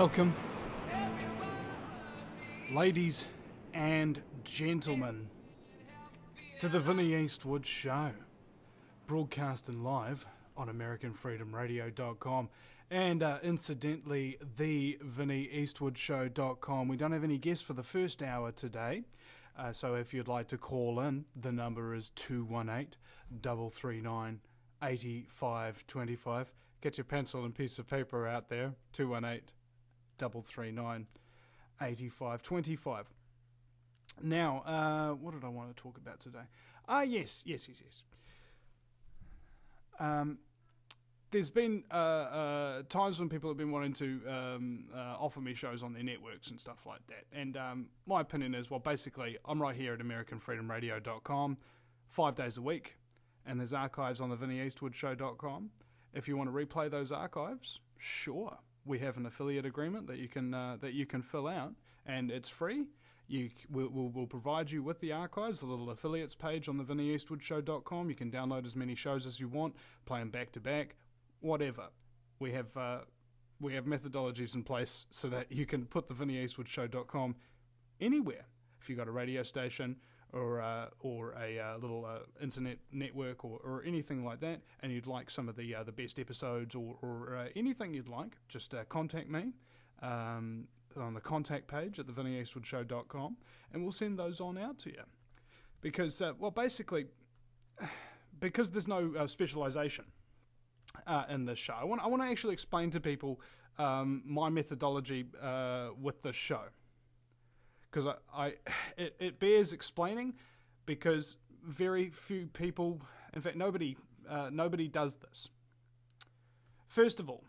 Welcome, ladies and gentlemen, to the Vinny Eastwood Show, broadcasting live on AmericanFreedomRadio.com and incidentally, the VinnyEastwoodShow.com. We don't have any guests for the first hour today, so if you'd like to call in, the number is 218-339-8525. Get your pencil and piece of paper out there, 218-339-8525. Now, what did I want to talk about today? Yes. There's been times when people have been wanting to offer me shows on their networks and stuff like that. And my opinion is, well, basically, I'm right here at AmericanFreedomRadio.com 5 days a week, and there's archives on the VinnyEastwoodShow.com. If you want to replay those archives, sure. We have an affiliate agreement that you can fill out, and it's free. We'll provide you with the archives, a little affiliates page on the VinnyEastwoodShow.com. You can download as many shows as you want, play them back to back, whatever. We have methodologies in place so that you can put the VinnyEastwoodShow.com anywhere. If you've got a radio station or a little internet network or anything like that, and you'd like some of the best episodes or anything you'd like, just contact me on the contact page at the VinnyEastwoodShow.com, and we'll send those on out to you. Because, basically, because there's no specialization in this show, I want to actually explain to people my methodology with this show. Because it bears explaining, because very few people, in fact nobody does this. First of all,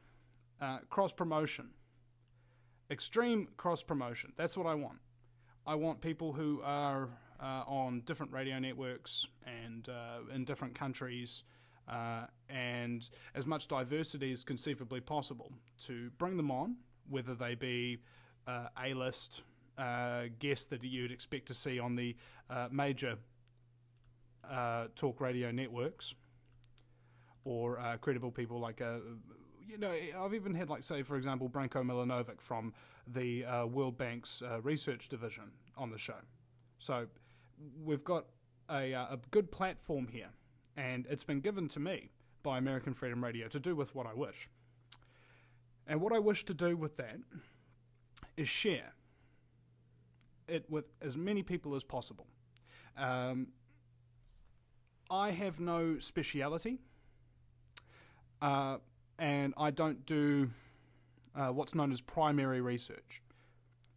cross promotion, extreme cross promotion. That's what I want. I want people who are on different radio networks and in different countries and as much diversity as conceivably possible, to bring them on, whether they be A-list guests that you'd expect to see on the major talk radio networks, or credible people like, I've even had, like, say, for example, Branko Milanovic from the World Bank's research division on the show. So we've got a good platform here, and it's been given to me by American Freedom Radio to do with what I wish. And what I wish to do with that is share it with as many people as possible. I have no speciality, and I don't do what's known as primary research.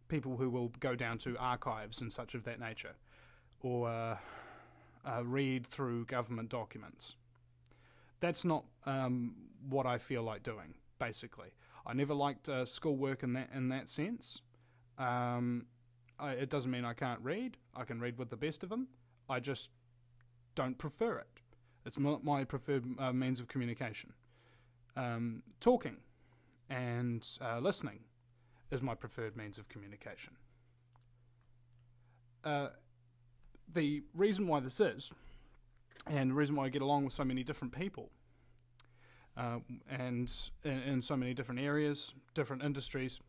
People who will go down to archives and such of that nature, or read through government documents. That's not what I feel like doing, basically. I never liked schoolwork in that sense. It doesn't mean I can't read. I can read with the best of them. I just don't prefer it. It's not my preferred means of communication. Talking and listening is my preferred means of communication. The reason why this is, and the reason why I get along with so many different people, and in so many different areas, different industries,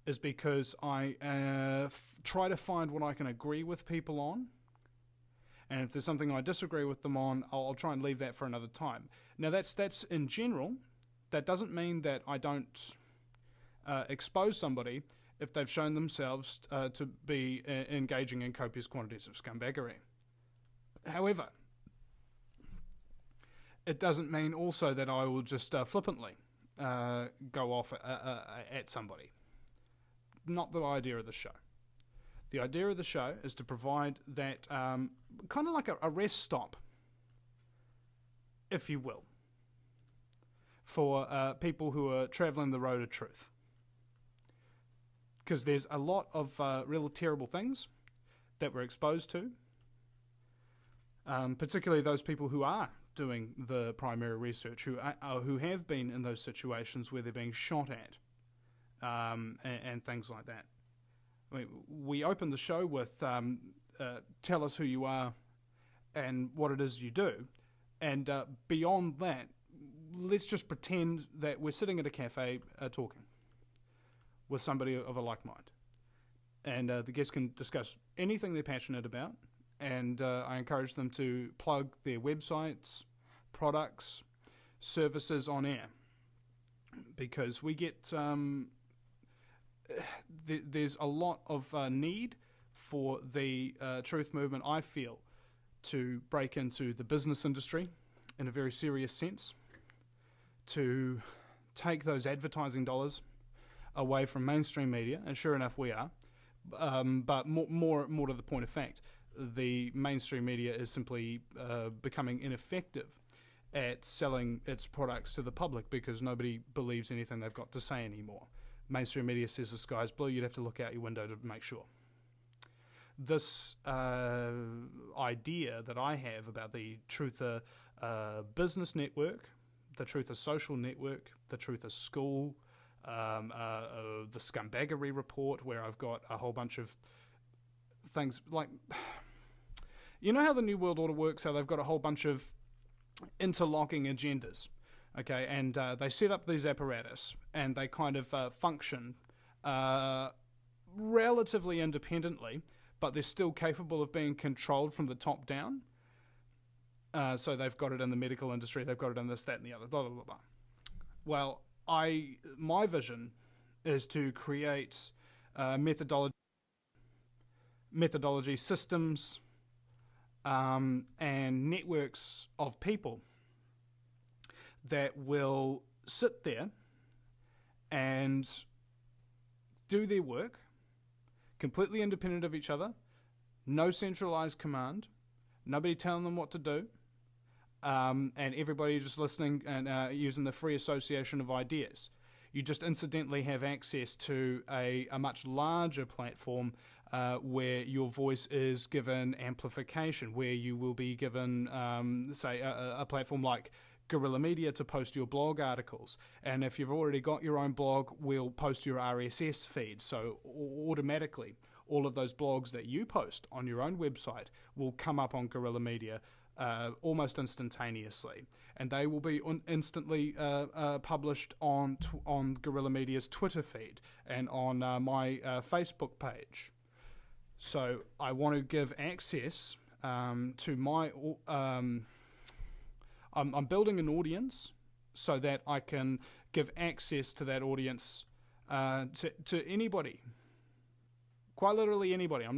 is because I try to find what I can agree with people on, and if there's something I disagree with them on, I'll try and leave that for another time. Now that's in general. That doesn't mean that I don't expose somebody if they've shown themselves to be engaging in copious quantities of scumbaggery. However, it doesn't mean also that I will just flippantly go off at somebody. Not the idea of the show. The idea of the show is to provide that kind of like a rest stop, if you will, for people who are traveling the road of truth. Because there's a lot of real terrible things that we're exposed to, particularly those people who are doing the primary research, who have been in those situations where they're being shot at, and things like that. I mean, we open the show with tell us who you are and what it is you do, and beyond that, let's just pretend that we're sitting at a cafe talking. with somebody of a like mind. And the guests can discuss anything they're passionate about, and I encourage them to plug their websites, products, services on air, because we get there's a lot of need for the truth movement, I feel, to break into the business industry in a very serious sense, to take those advertising dollars away from mainstream media, and sure enough we are, but more to the point of fact, the mainstream media is simply becoming ineffective at selling its products to the public because nobody believes anything they've got to say anymore. Mainstream media says the sky's blue, you'd have to look out your window to make sure. This idea that I have about the Truther business network, the Truther social network, the Truther school, the Scumbaggery report, where I've got a whole bunch of things like, you know how the New World Order works, how they've got a whole bunch of interlocking agendas, okay, and they set up these apparatus and they kind of function relatively independently, but they're still capable of being controlled from the top down. So they've got it in the medical industry, they've got it in this, that, and the other, blah, blah, blah, blah. Well, my vision is to create methodology systems and networks of people that will sit there and do their work completely independent of each other, no centralized command, nobody telling them what to do, and everybody just listening and using the free association of ideas. You just incidentally have access to a much larger platform where your voice is given amplification, where you will be given, say, a platform like Guerrilla Media to post your blog articles. And if you've already got your own blog, we'll post your RSS feed. So automatically, all of those blogs that you post on your own website will come up on Guerrilla Media almost instantaneously. And they will be instantly published on Guerrilla Media's Twitter feed and on my Facebook page. So I want to give access to my... I'm building an audience so that I can give access to that audience to anybody, quite literally anybody. I'm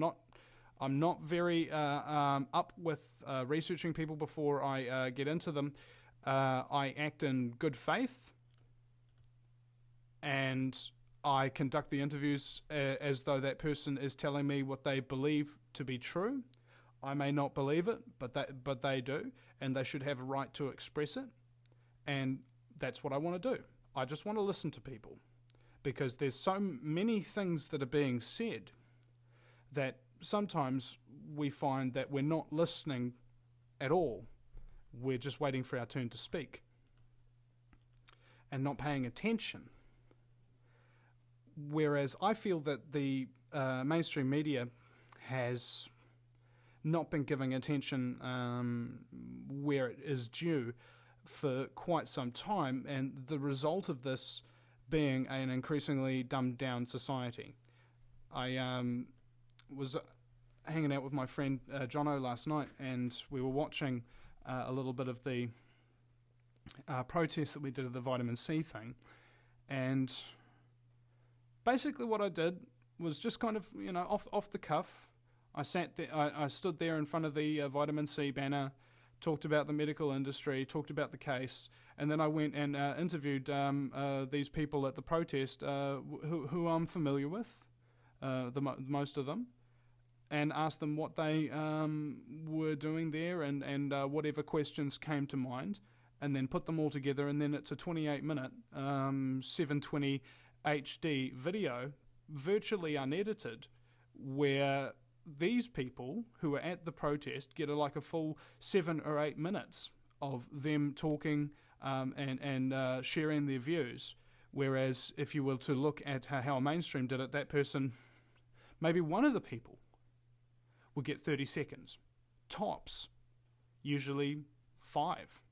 not very up with researching people before I get into them. I act in good faith, and I conduct the interviews as though that person is telling me what they believe to be true. I may not believe it, but they do, and they should have a right to express it. And that's what I want to do. I just want to listen to people, because there's so many things that are being said that sometimes we find that we're not listening at all. We're just waiting for our turn to speak and not paying attention. Whereas I feel that the mainstream media has not been giving attention where it is due for quite some time, and the result of this being an increasingly dumbed down society. I was hanging out with my friend Jono last night, and we were watching a little bit of the protest that we did at the vitamin C thing, and basically what I did was just kind of, off the cuff. I sat there, I stood there in front of the vitamin C banner, talked about the medical industry, talked about the case, and then I went and interviewed these people at the protest who I'm familiar with, most of them, and asked them what they were doing there and whatever questions came to mind, and then put them all together, and then it's a 28-minute 720 HD video, virtually unedited, where these people who are at the protest get a full 7 or 8 minutes of them talking and sharing their views. Whereas if you were to look at how mainstream did it, that person, maybe one of the people, would get 30 seconds. Tops. Usually 5.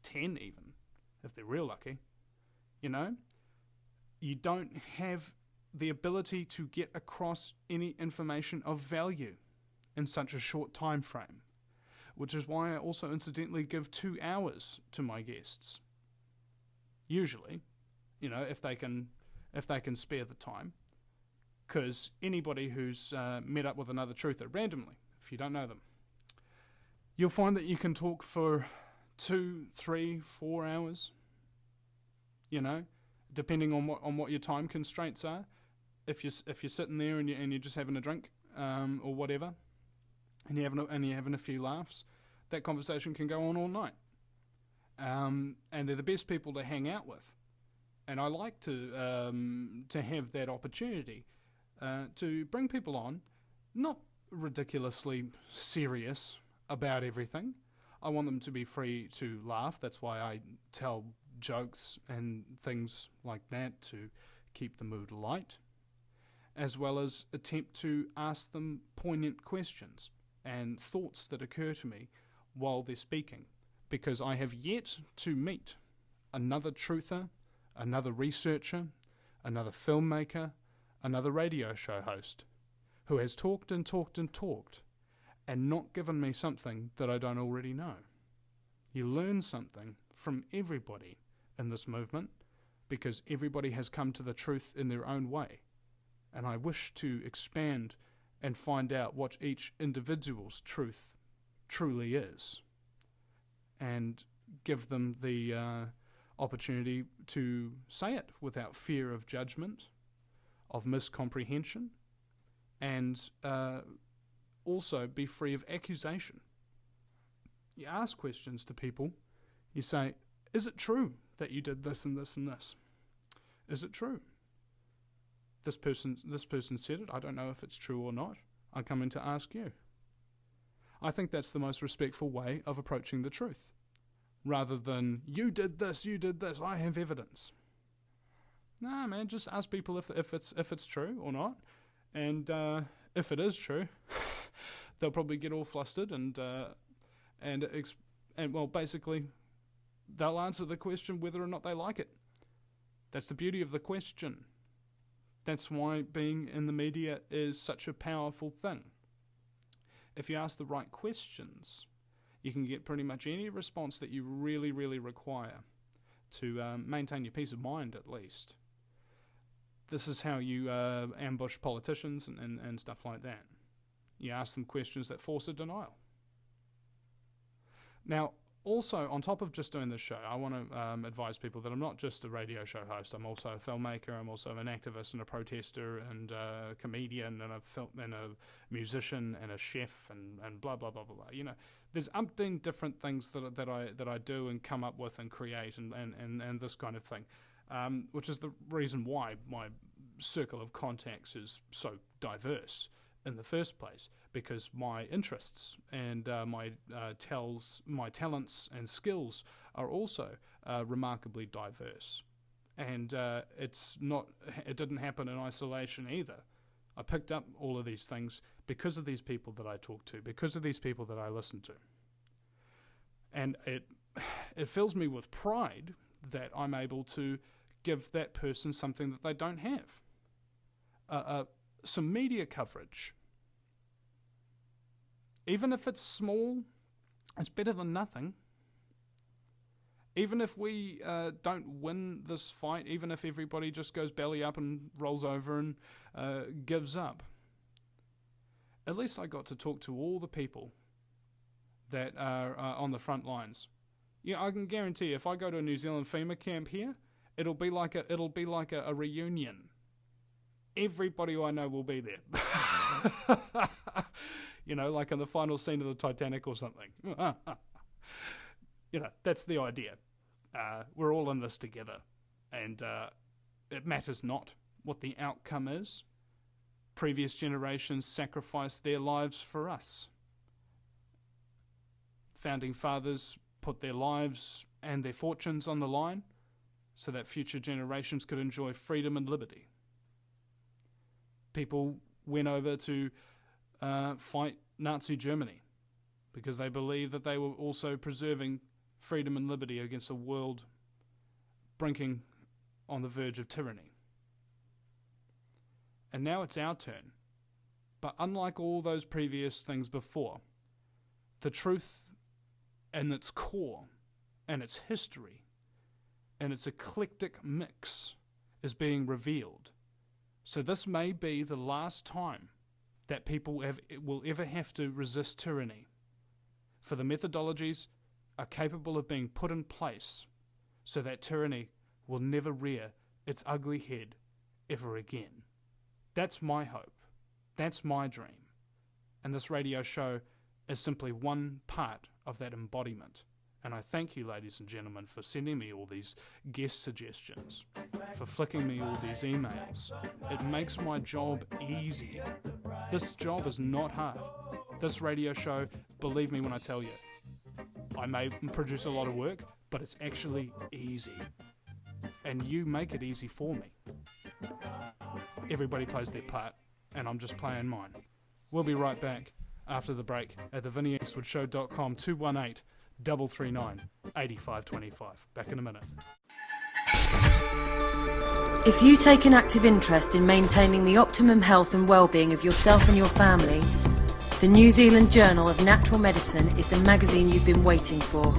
10 even, if they're real lucky. You don't have the ability to get across any information of value in such a short time frame, which is why I also incidentally give 2 hours to my guests. Usually, if they can spare the time, because anybody who's met up with another truther randomly, if you don't know them, you'll find that you can talk for 2, 3, 4 hours, depending on what your time constraints are. If you're sitting there and you're just having a drink or whatever, and you're having a few laughs, that conversation can go on all night. And they're the best people to hang out with, and I like to have that opportunity to bring people on, not ridiculously serious about everything. I want them to be free to laugh. That's why I tell jokes and things like that, to keep the mood light, as well as attempt to ask them poignant questions and thoughts that occur to me while they're speaking, because I have yet to meet another truther, another researcher, another filmmaker, another radio show host who has talked and talked and talked and not given me something that I don't already know. You learn something from everybody in this movement, because everybody has come to the truth in their own way. And I wish to expand and find out what each individual's truth truly is, and give them the opportunity to say it without fear of judgment, of miscomprehension, and also be free of accusation. You ask questions to people. You say, is it true that you did this and this and this? Is it true? This person said it. I don't know if it's true or not. I come in to ask you. I think that's the most respectful way of approaching the truth, rather than, you did this, I have evidence. Nah, man, just ask people if it's true or not, and if it is true, they'll probably get all flustered and well, basically, they'll answer the question whether or not they like it. That's the beauty of the question. That's why being in the media is such a powerful thing. If you ask the right questions, you can get pretty much any response that you really, really require to maintain your peace of mind, at least. This is how you ambush politicians and stuff like that. You ask them questions that force a denial. Now, also, on top of just doing this show, I want to advise people that I'm not just a radio show host. I'm also a filmmaker. I'm also an activist and a protester and a comedian and a musician and a chef and blah blah blah blah blah. There's umpteen different things that I do and come up with and create and this kind of thing, which is the reason why my circle of contacts is so diverse in the first place, because my interests and my talents and skills are also remarkably diverse. And it didn't happen in isolation either. I picked up all of these things because of these people that I talk to, because of these people that I listen to. And it fills me with pride that I'm able to give that person something that they don't have. Some media coverage. Even if it's small, it's better than nothing. Even if we don't win this fight, even if everybody just goes belly up and rolls over and gives up, at least I got to talk to all the people that are on the front lines. I can guarantee you, if I go to a New Zealand FEMA camp here, it'll be like a reunion. Everybody I know will be there. Like in the final scene of the Titanic or something. That's the idea. We're all in this together. And it matters not what the outcome is. Previous generations sacrificed their lives for us. Founding fathers put their lives and their fortunes on the line so that future generations could enjoy freedom and liberty. People went over to fight Nazi Germany because they believed that they were also preserving freedom and liberty against a world brinking on the verge of tyranny. And now it's our turn. But unlike all those previous things before, the truth and its core and its history and its eclectic mix is being revealed. So this may be the last time that people will ever have to resist tyranny, for the methodologies are capable of being put in place so that tyranny will never rear its ugly head ever again. That's my hope. That's my dream. And this radio show is simply one part of that embodiment. And I thank you, ladies and gentlemen, for sending me all these guest suggestions, for flicking me all these emails. It makes my job easy. This job is not hard. This radio show, believe me when I tell you, I may produce a lot of work, but it's actually easy. And you make it easy for me. Everybody plays their part, and I'm just playing mine. We'll be right back after the break at the VinnyEastwoodShow.com 218-339-8525. Back in a minute. If you take an active interest in maintaining the optimum health and well-being of yourself and your family, the New Zealand Journal of Natural Medicine is the magazine you've been waiting for.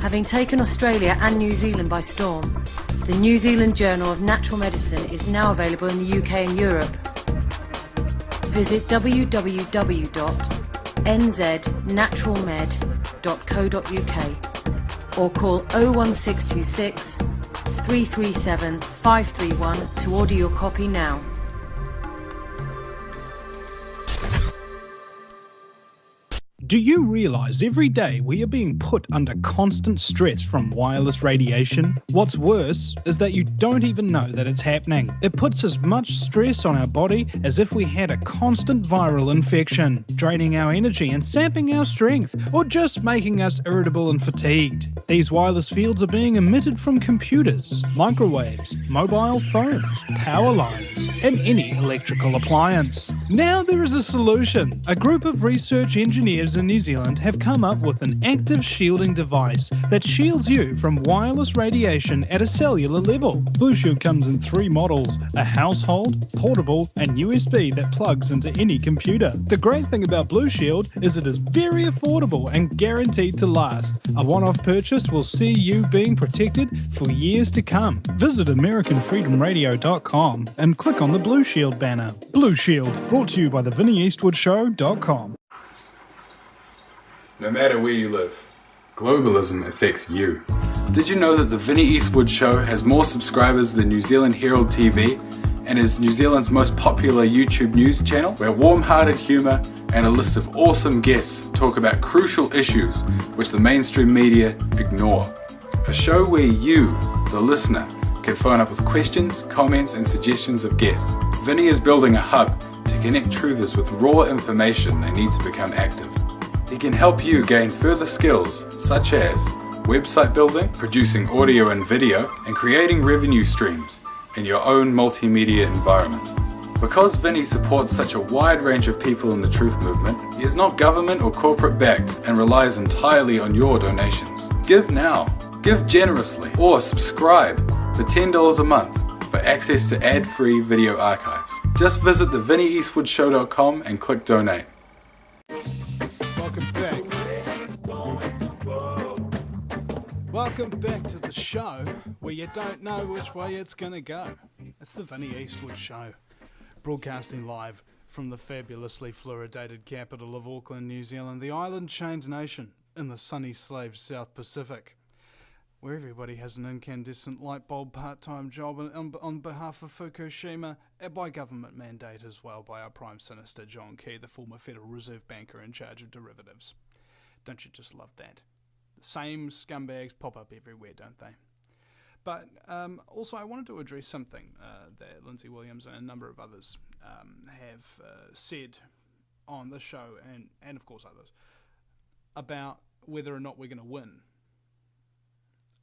Having taken Australia and New Zealand by storm, the New Zealand Journal of Natural Medicine is now available in the UK and Europe. Visit www.nznaturalmed.co.uk or call 01626 337 531 to order your copy now. Do you realise every day we are being put under constant stress from wireless radiation? What's worse is that you don't even know that it's happening. It puts as much stress on our body as if we had a constant viral infection, draining our energy and sapping our strength, or just making us irritable and fatigued. These wireless fields are being emitted from computers, microwaves, mobile phones, power lines, and any electrical appliance. Now there is a solution. A group of research engineers in New Zealand have come up with an active shielding device that shields you from wireless radiation at a cellular level. Blue Shield comes in 3 models: a household, portable, and USB that plugs into any computer. The great thing about Blue Shield is it is very affordable and guaranteed to last. A one-off purchase will see you being protected for years to come. Visit AmericanFreedomRadio.com and click on the Blue Shield banner. Blue Shield, brought to you by the VinnyEastwoodShow.com. No matter where you live, globalism affects you. Did you know that the Vinny Eastwood Show has more subscribers than New Zealand Herald TV and is New Zealand's most popular YouTube news channel, where warm-hearted humour and a list of awesome guests talk about crucial issues which the mainstream media ignore? A show where you, the listener, can phone up with questions, comments and suggestions of guests. Vinny is building a hub to connect truthers with raw information they need to become active. He can help you gain further skills such as website building, producing audio and video, and creating revenue streams in your own multimedia environment. Because Vinny supports such a wide range of people in the truth movement, he is not government or corporate backed and relies entirely on your donations. Give now, give generously, or subscribe for $10 a month for access to ad-free video archives. Just visit the VinnyEastwoodShow.com and click donate. Welcome back. Welcome back to the show where you don't know which way it's going to go. It's the Vinny Eastwood Show, broadcasting live from the fabulously fluoridated capital of Auckland, New Zealand, the island-chained nation in the sunny slave South Pacific, where everybody has an incandescent light bulb part-time job on behalf of Fukushima, and by government mandate as well by our Prime Minister John Key, the former Federal Reserve banker in charge of derivatives. Don't you just love that? The same scumbags pop up everywhere, don't they? But also I wanted to address something that Lindsay Williams and a number of others have said on this show, and of course others, about whether or not we're going to win.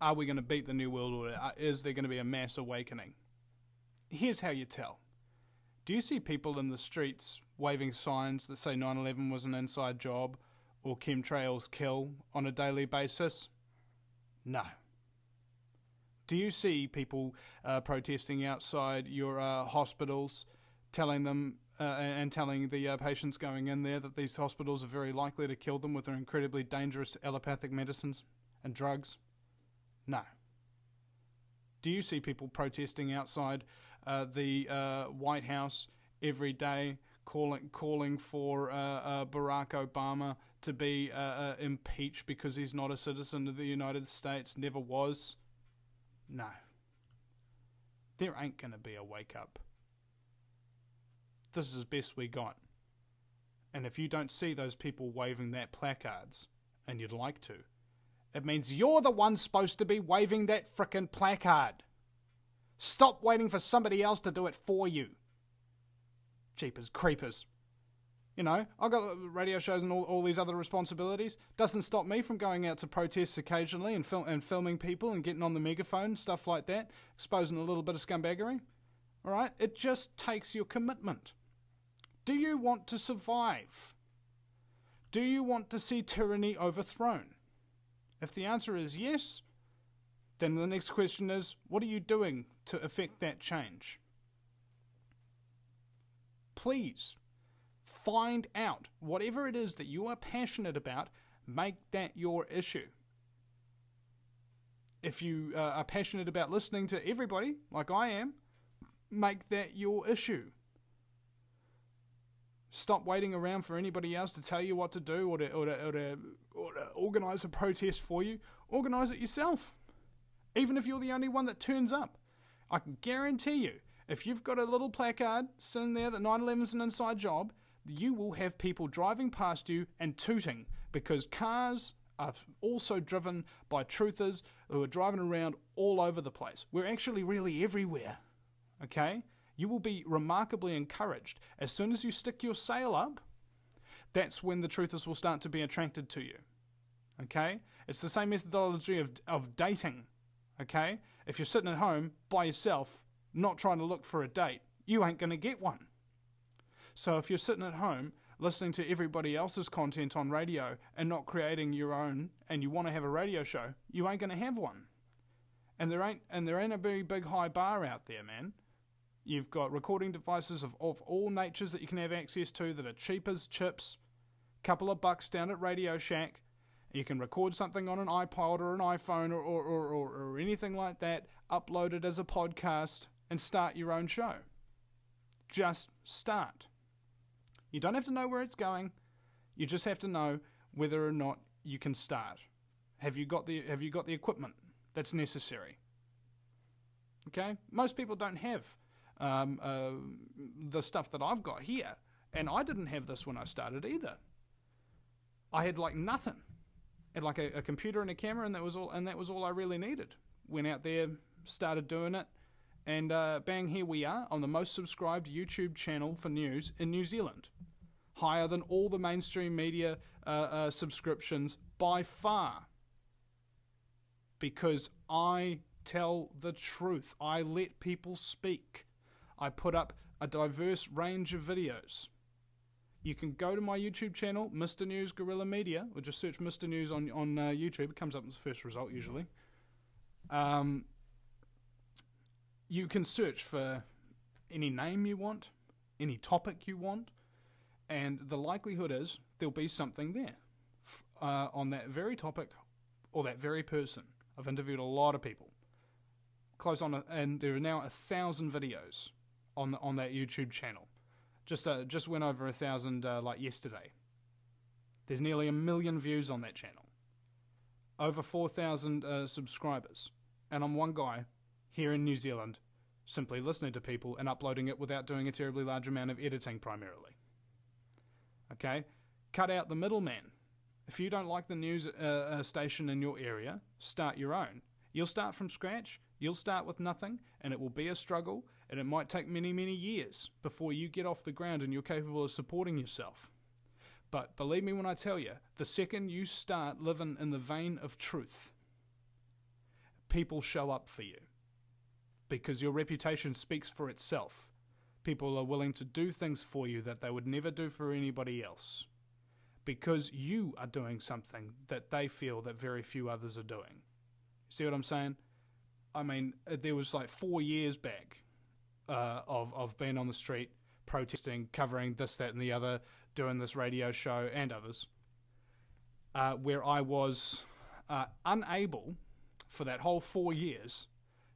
Are we going to beat the New World Order? Is there going to be a mass awakening? Here's how you tell. Do you see people in the streets waving signs that say 9/11 was an inside job or chemtrails kill on a daily basis? No. Do you see people protesting outside your hospitals telling them and telling the patients going in there that these hospitals are very likely to kill them with their incredibly dangerous allopathic medicines and drugs? No. Do you see people protesting outside the White House every day, calling for Barack Obama to be impeached because he's not a citizen of the United States, never was? No. There ain't going to be a wake-up. This is as best we got. And if you don't see those people waving that placards, and you'd like to, it means you're the one supposed to be waving that frickin' placard. Stop waiting for somebody else to do it for you. Jeepers creepers. You know, I've got radio shows and all these other responsibilities. Doesn't stop me from going out to protests occasionally and filming people and getting on the megaphone, stuff like that, exposing a little bit of scumbaggery. All right? It just takes your commitment. Do you want to survive? Do you want to see tyranny overthrown? If the answer is yes, then the next question is, what are you doing to effect that change? Please, find out whatever it is that you are passionate about, make that your issue. If you are passionate about listening to everybody, like I am, make that your issue. Stop waiting around for anybody else to tell you what to do or to organise a protest for you. Organise it yourself. Even if you're the only one that turns up. I can guarantee you, if you've got a little placard sitting there that 9/11's an inside job, you will have people driving past you and tooting, because cars are also driven by truthers who are driving around all over the place. We're actually really everywhere. Okay? You will be remarkably encouraged. As soon as you stick your sail up, that's when the truthers will start to be attracted to you. Okay? It's the same methodology of dating. Okay? If you're sitting at home by yourself, not trying to look for a date, you ain't going to get one. So if you're sitting at home listening to everybody else's content on radio and not creating your own, and you want to have a radio show, you ain't going to have one. And there ain't a very big high bar out there, man. You've got recording devices of all natures that you can have access to that are cheap as chips, couple of bucks down at Radio Shack. You can record something on an iPod or an iPhone or anything like that, upload it as a podcast, and start your own show. Just start. You don't have to know where it's going. You just have to know whether or not you can start. Have you got the equipment that's necessary? Okay? Most people don't have the stuff that I've got here, and I didn't have this when I started either. I had like nothing. I had like a computer and a camera, and that was all I really needed. Went out there, started doing it, and bang, here we are on the most subscribed YouTube channel for news in New Zealand. Higher than all the mainstream media subscriptions by far. Because I tell the truth. I let people speak. I put up a diverse range of videos. You can go to my YouTube channel, Mr. News Guerrilla Media, or just search Mr. News on YouTube. It comes up as the first result usually. You can search for any name you want, any topic you want, and the likelihood is there'll be something there on that very topic or that very person. I've interviewed a lot of people. And there are now 1,000 videos on that YouTube channel. Just went over 1,000 like yesterday. There's nearly 1 million views on that channel. Over 4,000 subscribers. And I'm one guy here in New Zealand simply listening to people and uploading it without doing a terribly large amount of editing primarily. Okay? Cut out the middleman. If you don't like the news station in your area, start your own. You'll start from scratch, you'll start with nothing, and it will be a struggle, and it might take many, many years before you get off the ground and you're capable of supporting yourself. But believe me when I tell you, the second you start living in the vein of truth, people show up for you. Because your reputation speaks for itself. People are willing to do things for you that they would never do for anybody else. Because you are doing something that they feel that very few others are doing. See what I'm saying? I mean, there was like 4 years back of being on the street, protesting, covering this, that, and the other, doing this radio show and others, where I was unable for that whole 4 years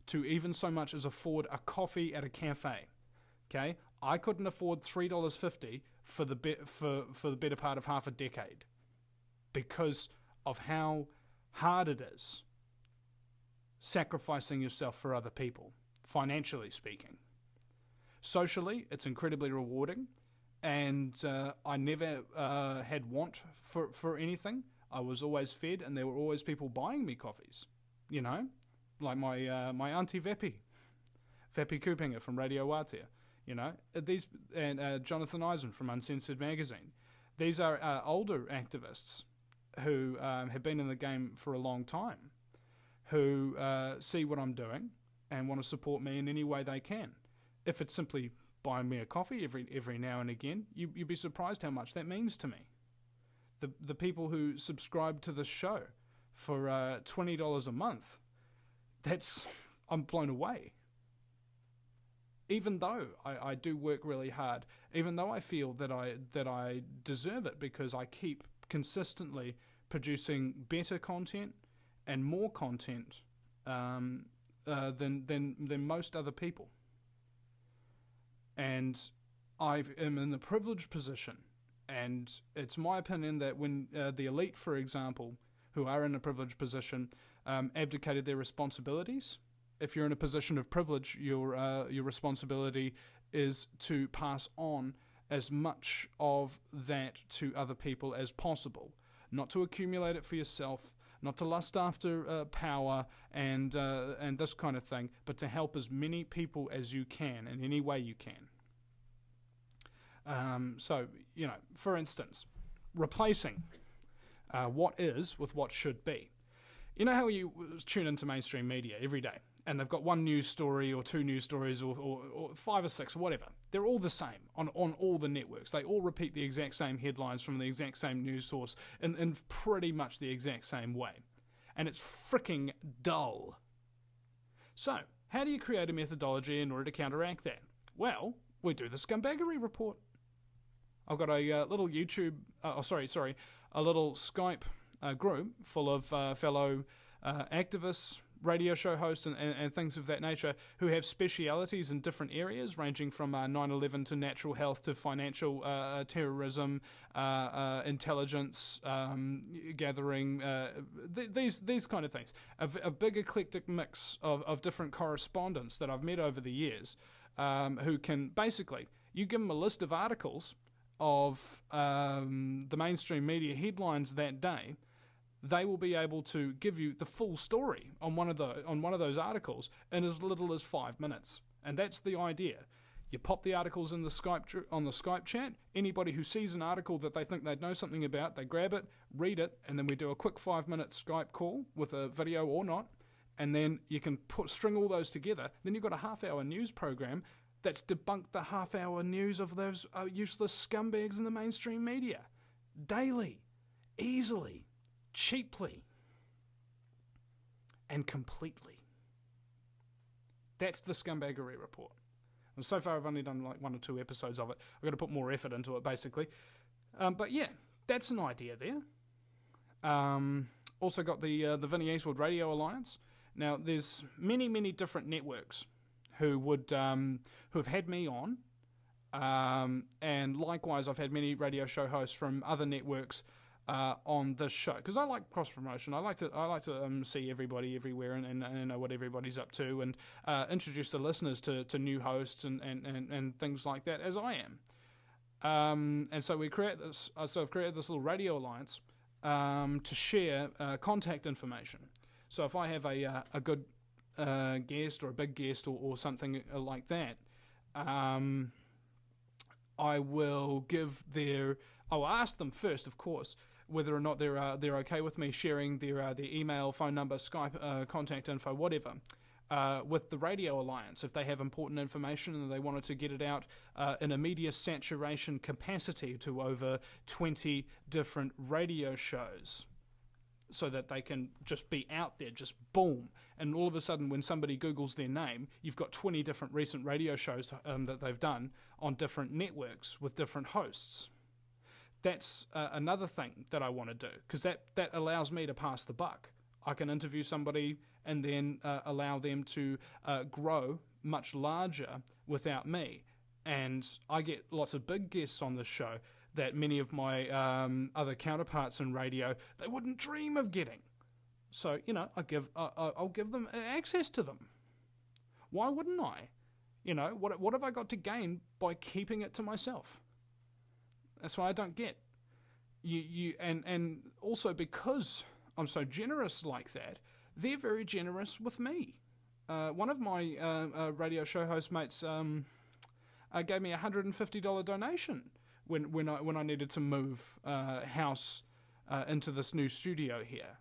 to even so much as afford a coffee at a cafe. Okay, I couldn't afford $3.50 for the better part of half a decade because of how hard it is sacrificing yourself for other people, financially speaking. Socially, it's incredibly rewarding, and I never had want for anything. I was always fed, and there were always people buying me coffees, you know, like my auntie Vepi Kupinga from Radio Wātea, you know, these, and Jonathan Eisen from Uncensored Magazine. These are older activists who have been in the game for a long time, who see what I'm doing and want to support me in any way they can. If it's simply buying me a coffee every now and again, you'd be surprised how much that means to me. The people who subscribe to this show for $20 a month, I'm blown away. Even though I do work really hard, even though I feel that I deserve it because I keep consistently producing better content and more content than most other people. And I am in a privileged position, and it's my opinion that when the elite, for example, who are in a privileged position, abdicated their responsibilities. If you're in a position of privilege, your responsibility is to pass on as much of that to other people as possible, not to accumulate it for yourself, not to lust after power and this kind of thing, but to help as many people as you can in any way you can. So, you know, for instance, replacing what is with what should be. You know how you tune into mainstream media every day, and they've got one news story or two news stories or 5 or 6 or whatever. They're all the same on all the networks. They all repeat the exact same headlines from the exact same news source in pretty much the exact same way. And it's freaking dull. So, how do you create a methodology in order to counteract that? Well, we do the Scumbaggery Report. I've got a little YouTube, a little Skype group full of fellow activists, radio show hosts and things of that nature who have specialities in different areas ranging from 9/11 to natural health to financial terrorism, intelligence gathering, these kind of things. A big eclectic mix of different correspondents that I've met over the years who can basically, you give them a list of articles of the mainstream media headlines that day, they will be able to give you the full story on one of those articles in as little as 5 minutes. And that's the idea. You pop the articles in the Skype chat. Anybody who sees an article that they think they'd know something about, they grab it, read it, and then we do a quick 5-minute Skype call with a video or not. And then you can string all those together. Then you've got a half-hour news program that's debunked the half-hour news of those useless scumbags in the mainstream media. Daily. Easily. Cheaply. And completely. That's the Scumbaggery Report. And so far I've only done like 1 or 2 episodes of it. I've got to put more effort into it, basically. But yeah, that's an idea there. Also got the Vinny Eastwood Radio Alliance. Now, there's many, many different networks who have had me on, and likewise I've had many radio show hosts from other networks on this show, because I like cross promotion. I like to see everybody everywhere and know what everybody's up to, and introduce the listeners to new hosts and things like that, as I am. And so we create this. So I've created this little radio alliance to share contact information. So if I have a good guest or a big guest or something like that, I will I'll ask them first, of course, whether or not they're okay with me sharing their email, phone number, Skype, contact info, whatever, with the Radio Alliance. If they have important information and they wanted to get it out in a media saturation capacity to over 20 different radio shows. so that they can just be out there, just boom. And all of a sudden, when somebody Googles their name, you've got 20 different recent radio shows that they've done on different networks with different hosts. That's another thing that I want to do, because that allows me to pass the buck. I can interview somebody and then allow them to grow much larger without me. And I get lots of big guests on this show that many of my other counterparts in radio, they wouldn't dream of getting. So, you know, I'll give them access to them. Why wouldn't I? You know, what have I got to gain by keeping it to myself? That's what I don't get. And also because I'm so generous like that, they're very generous with me. One of my radio show host mates gave me a $150 donation when I needed to move house into this new studio here.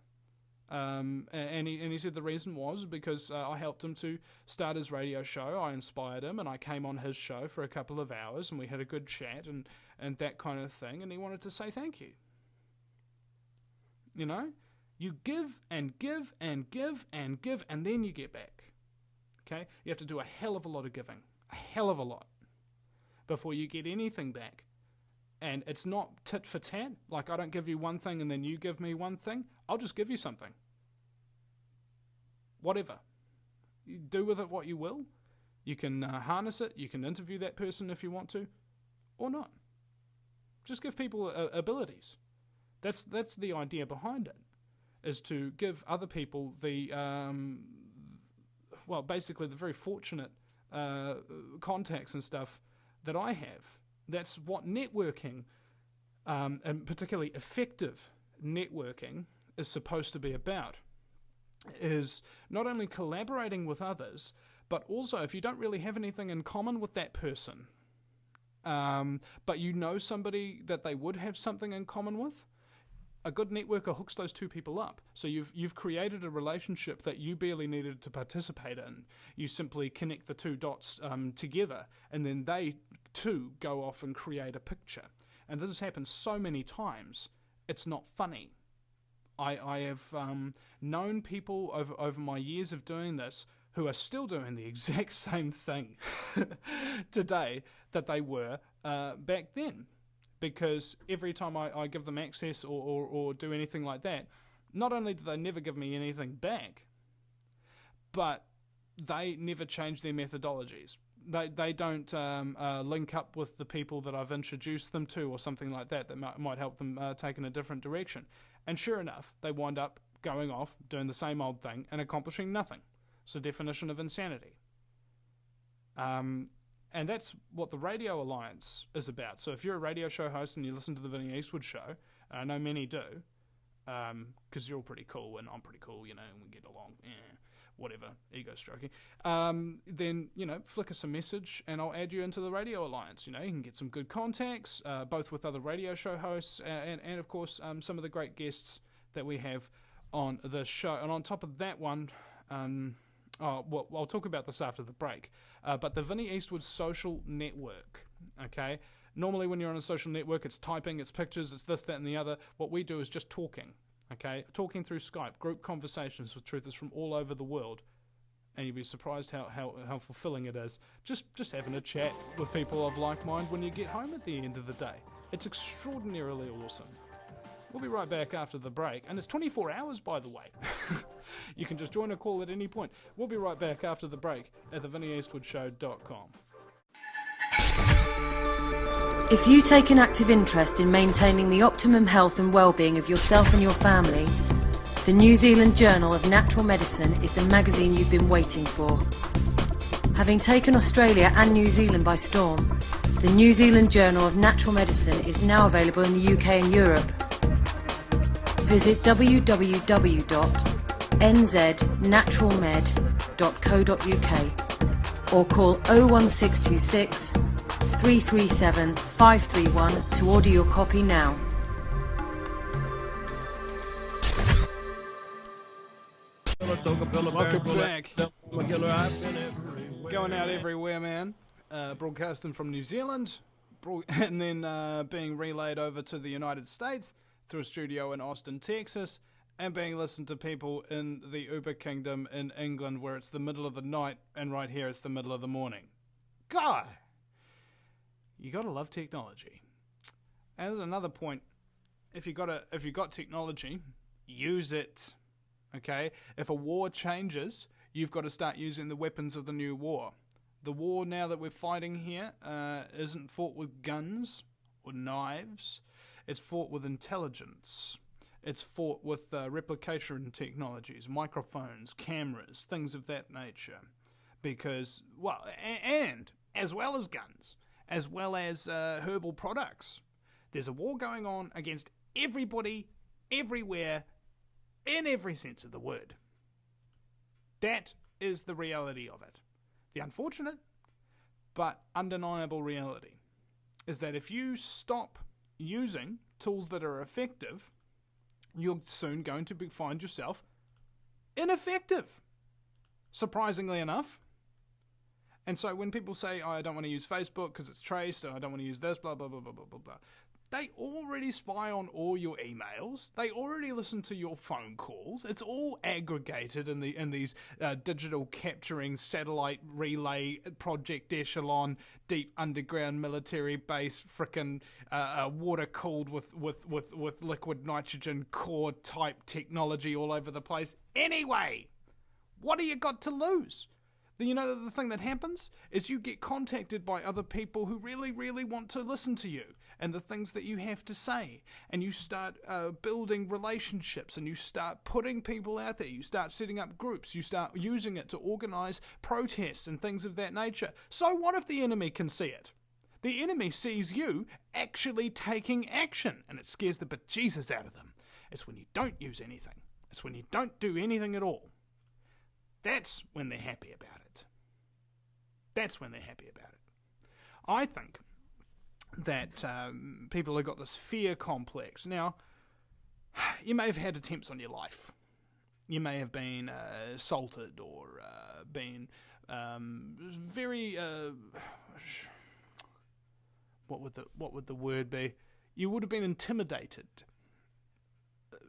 And he said the reason was because I helped him to start his radio show. I inspired him, and I came on his show for a couple of hours, and we had a good chat and that kind of thing, and he wanted to say thank you. You know? You give and give and give and give, and then you get back. Okay? You have to do a hell of a lot of giving. A hell of a lot. Before you get anything back. And it's not tit for tat. Like, I don't give you one thing and then you give me one thing. I'll just give you something. Whatever. You do with it what you will. You can harness it. You can interview that person if you want to. Or not. Just give people abilities. That's the idea behind it. Is to give other people the, basically the very fortunate contacts and stuff that I have. That's what networking, and particularly effective networking, is supposed to be about. Is not only collaborating with others, but also if you don't really have anything in common with that person, but you know somebody that they would have something in common with, a good networker hooks those two people up. So you've created a relationship that you barely needed to participate in. You simply connect the two dots together, and then they too go off and create a picture. And this has happened so many times, it's not funny. I have known people over my years of doing this who are still doing the exact same thing today that they were back then. Because every time I give them access or do anything like that, not only do they never give me anything back, but they never change their methodologies. They don't link up with the people that I've introduced them to or something like that might help them take in a different direction. And sure enough, they wind up going off, doing the same old thing, and accomplishing nothing. It's the definition of insanity. And that's what the Radio Alliance is about. So if you're a radio show host and you listen to the Vinny Eastwood show, I know many do, because you're all pretty cool and I'm pretty cool, you know, and we get along, whatever, ego stroking, then, you know, flick us a message and I'll add you into the Radio Alliance. You know, you can get some good contacts, both with other radio show hosts and of course, some of the great guests that we have on the show. And on top of that one, I'll talk about this after the break, but the Vinny Eastwood social network, okay? Normally when you're on a social network, it's typing, it's pictures, it's this, that, and the other. What we do is just talking, okay? Talking through Skype, group conversations with truthers from all over the world, and you'd be surprised how fulfilling it is. Just having a chat with people of like mind when you get home at the end of the day. It's extraordinarily awesome. We'll be right back after the break, and it's 24 hours, by the way. You can just join a call at any point. We'll be right back after the break at thevinnyeastwoodshow.com. If you take an active interest in maintaining the optimum health and well-being of yourself and your family, the New Zealand Journal of Natural Medicine is the magazine you've been waiting for. Having taken Australia and New Zealand by storm, the New Zealand Journal of Natural Medicine is now available in the UK and Europe. Visit www.nznaturalmed.co.uk or call 01626 337 531 to order your copy now. Welcome back. Going out everywhere, man. Broadcasting from New Zealand, and then being relayed over to the United States through a studio in Austin, Texas, and being listened to people in the Uber Kingdom in England where it's the middle of the night and right here it's the middle of the morning. God! You gotta love technology. And there's another point. If you got technology, use it. Okay? If a war changes, you've got to start using the weapons of the new war. The war now that we're fighting here isn't fought with guns or knives. It's fought with intelligence. It's fought with replication technologies, microphones, cameras, things of that nature. Because, well, and as well as guns, as well as herbal products, there's a war going on against everybody, everywhere, in every sense of the word. That is the reality of it. The unfortunate but undeniable reality is that if you stop using tools that are effective, you're soon going to find yourself ineffective, surprisingly enough. And so when people say, oh, I don't want to use Facebook because it's traced, and I don't want to use this, blah, blah, blah, blah, blah, blah, blah, they already spy on all your emails. They already listen to your phone calls. It's all aggregated in these digital capturing satellite relay project echelon, deep underground military base, frickin' water cooled with liquid nitrogen core type technology all over the place. Anyway, what do you got to lose? You know, the thing that happens is you get contacted by other people who really, really want to listen to you and the things that you have to say. And you start building relationships, and you start putting people out there. You start setting up groups. You start using it to organize protests and things of that nature. So what if the enemy can see it? The enemy sees you actually taking action, and it scares the bejesus out of them. It's when you don't use anything. It's when you don't do anything at all. That's when they're happy about it. That's when they're happy about it. I think that people have got this fear complex. Now, you may have had attempts on your life. You may have been assaulted or been very... what would the word be? You would have been intimidated.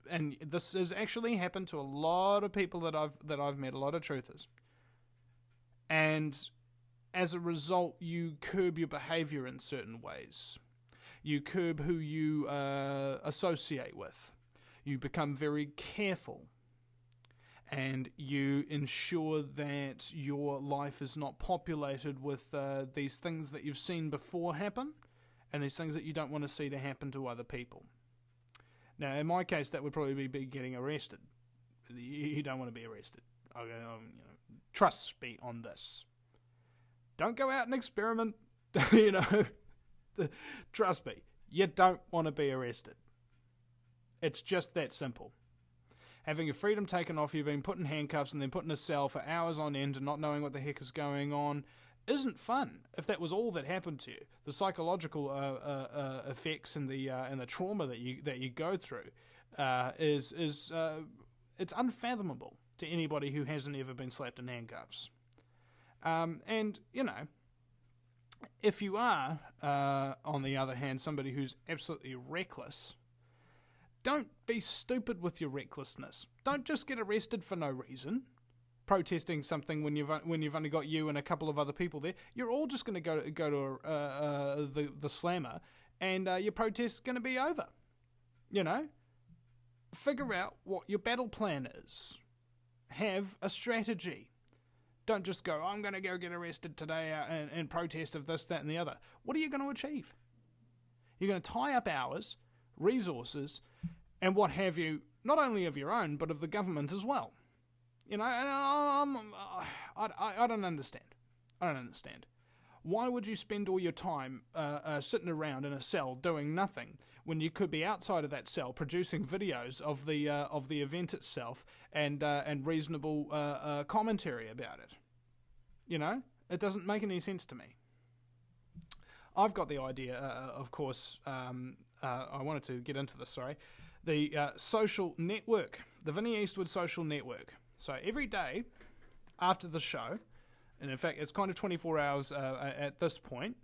And this has actually happened to a lot of people that I've met, a lot of truthers. And as a result, you curb your behavior in certain ways. You curb who you associate with. You become very careful. And you ensure that your life is not populated with these things that you've seen before happen, and these things that you don't want to see to happen to other people. Now, in my case, that would probably be getting arrested. You don't want to be arrested. Trust me on this. Don't go out and experiment. Trust me. You don't want to be arrested. It's just that simple. Having your freedom taken off you, being put in handcuffs and then put in a cell for hours on end and not knowing what the heck is going on isn't fun. If that was all that happened to you, the psychological effects and the trauma that you go through is it's unfathomable to anybody who hasn't ever been slapped in handcuffs. And if you are on the other hand somebody who's absolutely reckless, don't be stupid with your recklessness. Don't just get arrested for no reason. Protesting something when you've only got you and a couple of other people there, you're all just going to go to the slammer, and your protest's going to be over. Figure out what your battle plan is. Have a strategy. Don't just go, I'm going to go get arrested today and protest of this, that, and the other. What are you going to achieve? You're going to tie up hours, resources, and what have you, not only of your own, but of the government as well. And I don't understand. I don't understand. Why would you spend all your time sitting around in a cell doing nothing when you could be outside of that cell producing videos of the event itself and reasonable commentary about it? It doesn't make any sense to me. I've got the idea, of course. I wanted to get into this. Sorry, the social network, the Vinny Eastwood social network. So every day after the show, and in fact it's kind of 24 hours at this point,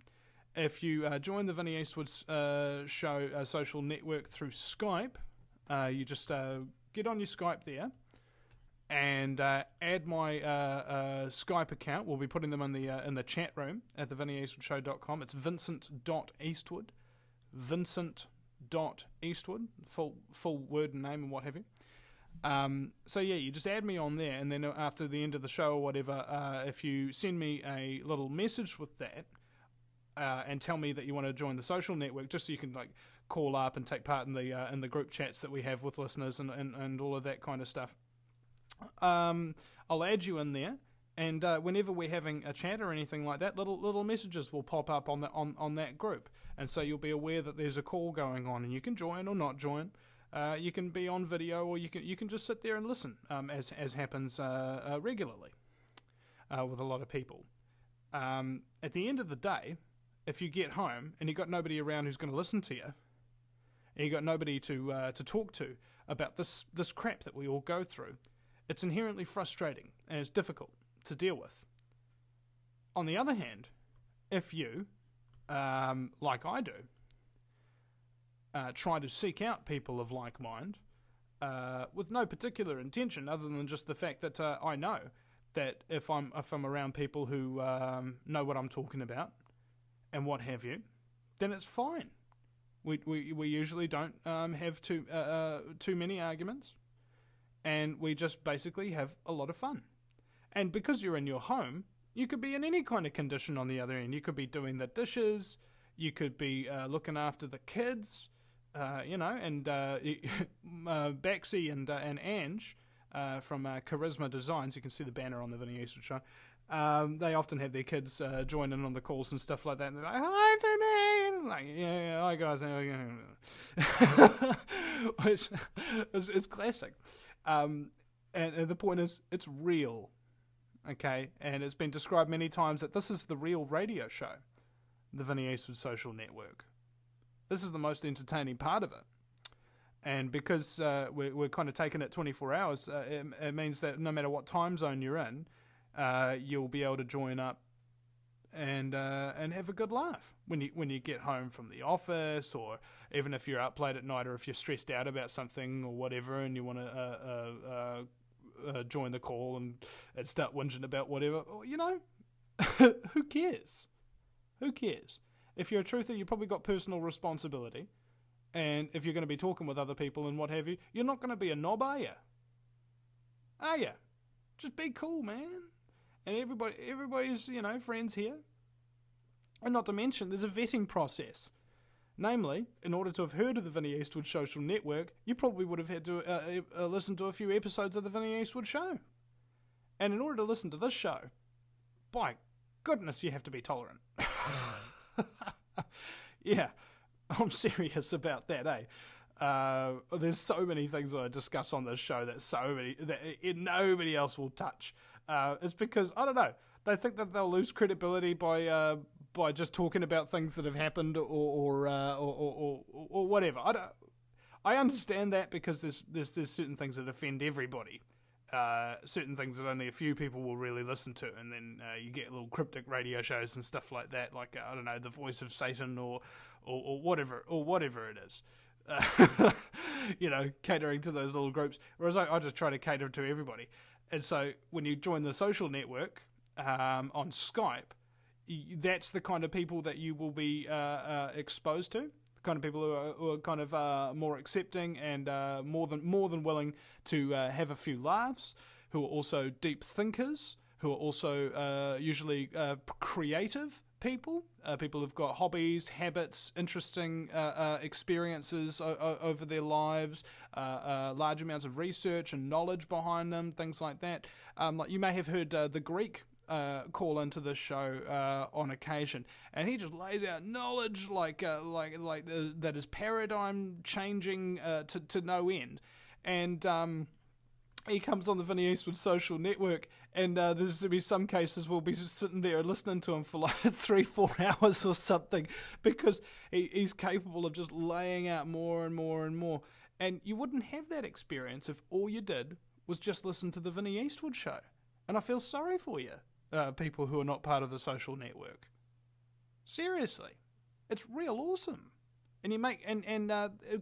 if you join the Vinny Eastwood show social network through Skype, you just get on your Skype there and add my Skype account. We'll be putting them in the chat room at the VinnyEastwoodShow.com. It's Vincent.Eastwood. Vincent.Eastwood, full word and name and what have you. So yeah, you just add me on there, and then after the end of the show or whatever, if you send me a little message with that, and tell me that you want to join the social network, just so you can like call up and take part in the group chats that we have with listeners and all of that kind of stuff. I'll add you in there, and whenever we're having a chat or anything like that, little messages will pop up on that group, and so you'll be aware that there's a call going on, and you can join or not join. You can be on video, or you can just sit there and listen, as happens regularly with a lot of people. At the end of the day, if you get home and you've got nobody around who's going to listen to you, and you've got nobody to talk to about this crap that we all go through, it's inherently frustrating and it's difficult to deal with. On the other hand, if you, like I do, try to seek out people of like mind with no particular intention other than just the fact that I know that if I'm around people who know what I'm talking about and what have you, then it's fine. We usually don't have too many arguments, and we just basically have a lot of fun. And because you're in your home, you could be in any kind of condition on the other end. You could be doing the dishes, you could be looking after the kids, and Baxi and Ange from Charisma Designs, you can see the banner on the Vinny Eastwood Show. They often have their kids join in on the calls and stuff like that, and they're like, "Hi, Vinny!" Like, yeah, hi guys. It's classic. And the point is, it's real, okay? And it's been described many times that this is the real radio show, the Vinny Eastwood Social Network. This is the most entertaining part of it. And because we're kind of taking it 24 hours, it means that no matter what time zone you're in, you'll be able to join up and have a good laugh when you get home from the office, or even if you're up late at night, or if you're stressed out about something or whatever, and you want to join the call and start whinging about whatever. Who cares? Who cares? If you're a truther, you've probably got personal responsibility, and if you're going to be talking with other people and what have you, you're not going to be a knob, are you? Are you? Just be cool, man. And everybody's, friends here. And not to mention, there's a vetting process. Namely, in order to have heard of the Vinny Eastwood Social Network, you probably would have had to listen to a few episodes of the Vinny Eastwood Show. And in order to listen to this show, by goodness, you have to be tolerant. Yeah, I'm serious about that, eh? There's so many things that I discuss on this show that nobody else will touch. It's because, I don't know, they think that they'll lose credibility by just talking about things that have happened or whatever. I understand that, because there's certain things that offend everybody. Certain things that only a few people will really listen to, and then you get little cryptic radio shows and stuff like that, like I don't know, the Voice of Satan or whatever it is, catering to those little groups. Whereas I just try to cater to everybody, and so when you join the social network on Skype, that's the kind of people that you will be exposed to. Kind of people who are kind of more accepting and more than willing to have a few laughs, who are also deep thinkers, who are also usually creative people, people who've got hobbies, habits, interesting experiences over their lives, large amounts of research and knowledge behind them, things like that. Like you may have heard the Greek call into this show on occasion, and he just lays out knowledge like that is paradigm changing to no end. And he comes on the Vinny Eastwood Social Network, and there's going to be some cases we'll be just sitting there and listening to him for like 3-4 hours or something, because he's capable of just laying out more and more and more. And you wouldn't have that experience if all you did was just listen to the Vinny Eastwood Show. And I feel sorry for you, people who are not part of the social network. Seriously, it's real awesome. And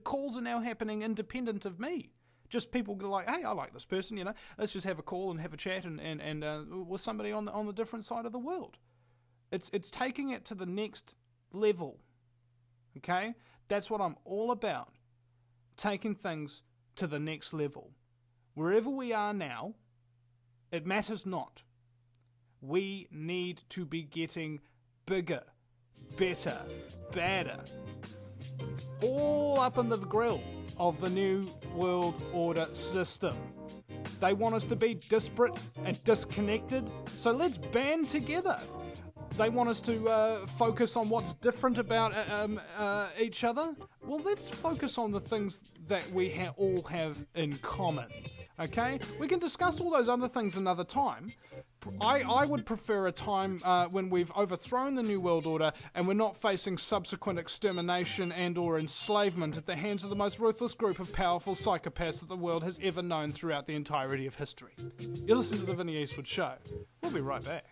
calls are now happening independent of me. Just people go like, hey, I like this person, you know, let's just have a call and have a chat and with somebody on the different side of the world. It's taking it to the next level, okay? That's what I'm all about, taking things to the next level. Wherever we are now, it matters not. We need to be getting bigger, better, badder, all up in the grill of the New World Order system. They want us to be disparate and disconnected, so let's band together. They want us to focus on what's different about each other. Well, let's focus on the things that we all have in common, okay? We can discuss all those other things another time. I would prefer a time when we've overthrown the New World Order and we're not facing subsequent extermination and or enslavement at the hands of the most ruthless group of powerful psychopaths that the world has ever known throughout the entirety of history. You're listening to The Vinny Eastwood Show. We'll be right back.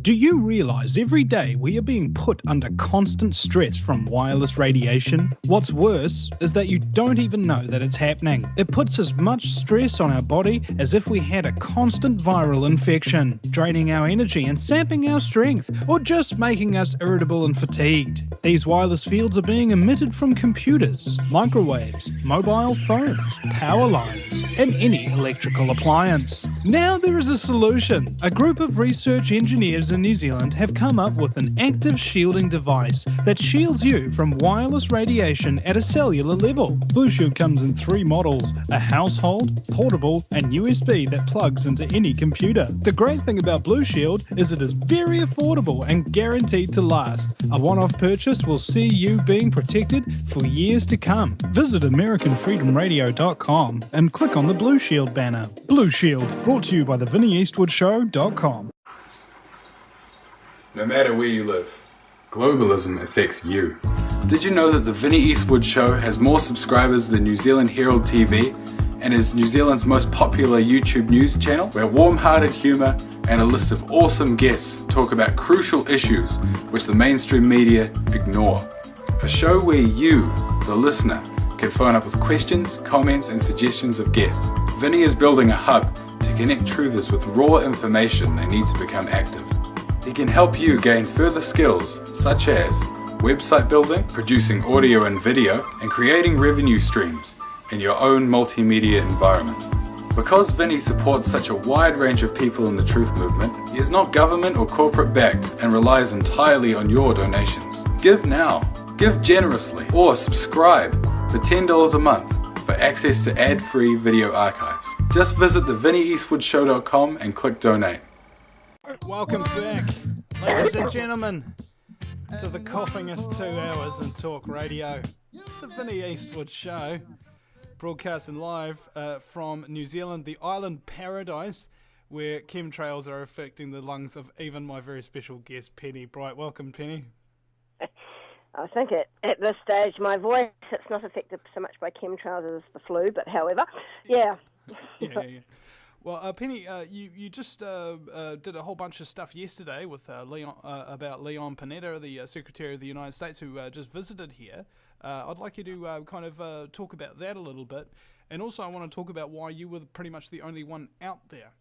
Do you realise every day we are being put under constant stress from wireless radiation? What's worse is that you don't even know that it's happening. It puts as much stress on our body as if we had a constant viral infection, draining our energy and sapping our strength, or just making us irritable and fatigued. These wireless fields are being emitted from computers, microwaves, mobile phones, power lines, and any electrical appliance. Now there is a solution. A group of research engineers in New Zealand have come up with an active shielding device that shields you from wireless radiation at a cellular level. Blue Shield comes in 3 models: a household, portable, and USB that plugs into any computer. The great thing about Blue Shield is it is very affordable and guaranteed to last. A one-off purchase will see you being protected for years to come. Visit AmericanFreedomRadio.com and click on the Blue Shield banner. Blue Shield, brought to you by TheVinnyEastwoodShow.com. No matter where you live, globalism affects you. Did you know that the Vinny Eastwood Show has more subscribers than New Zealand Herald TV and is New Zealand's most popular YouTube news channel, where warm-hearted humour and a list of awesome guests talk about crucial issues which the mainstream media ignore? A show where you, the listener, can phone up with questions, comments and suggestions of guests. Vinny is building a hub to connect truthers with raw information they need to become active. He can help you gain further skills such as website building, producing audio and video, and creating revenue streams in your own multimedia environment. Because Vinny supports such a wide range of people in the truth movement, he is not government or corporate backed and relies entirely on your donations. Give now, give generously, or subscribe for $10 a month for access to ad-free video archives. Just visit thevinnyeastwoodshow.com and click donate. Welcome back, ladies and gentlemen, to the coughingest 2 hours in talk radio. It's the Vinny Eastwood Show, broadcasting live from New Zealand, the island paradise, where chemtrails are affecting the lungs of even my very special guest, Penny Bright. Welcome, Penny. I think at this stage, my voice, it's not affected so much by chemtrails as the flu, but however, yeah. Yeah. Well, Penny, you just did a whole bunch of stuff yesterday with Leon about Leon Panetta, the Secretary of the United States, who just visited here. I'd like you to kind of talk about that a little bit, and also I want to talk about why you were pretty much the only one out there.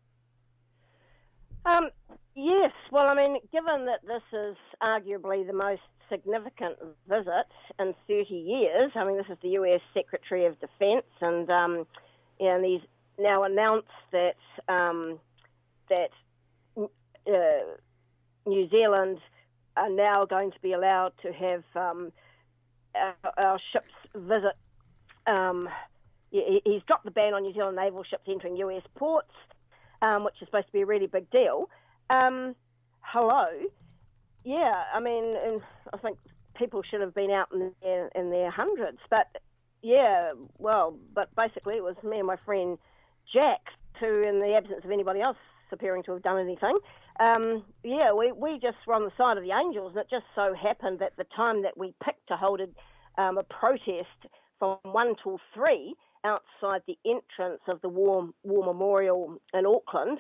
Yes, well, I mean, given that this is arguably the most significant visit in 30 years, I mean, this is the US Secretary of Defense, and he's now announced that New Zealand are now going to be allowed to have our ships visit. He's dropped the ban on New Zealand naval ships entering US ports, which is supposed to be a really big deal. Hello. Yeah, I mean, and I think people should have been out in their hundreds. But, yeah, well, but basically it was me and my friend Jack, who, in the absence of anybody else appearing to have done anything, we just were on the side of the angels, and it just so happened that the time that we picked to hold a protest from 1 till 3 outside the entrance of the War Memorial in Auckland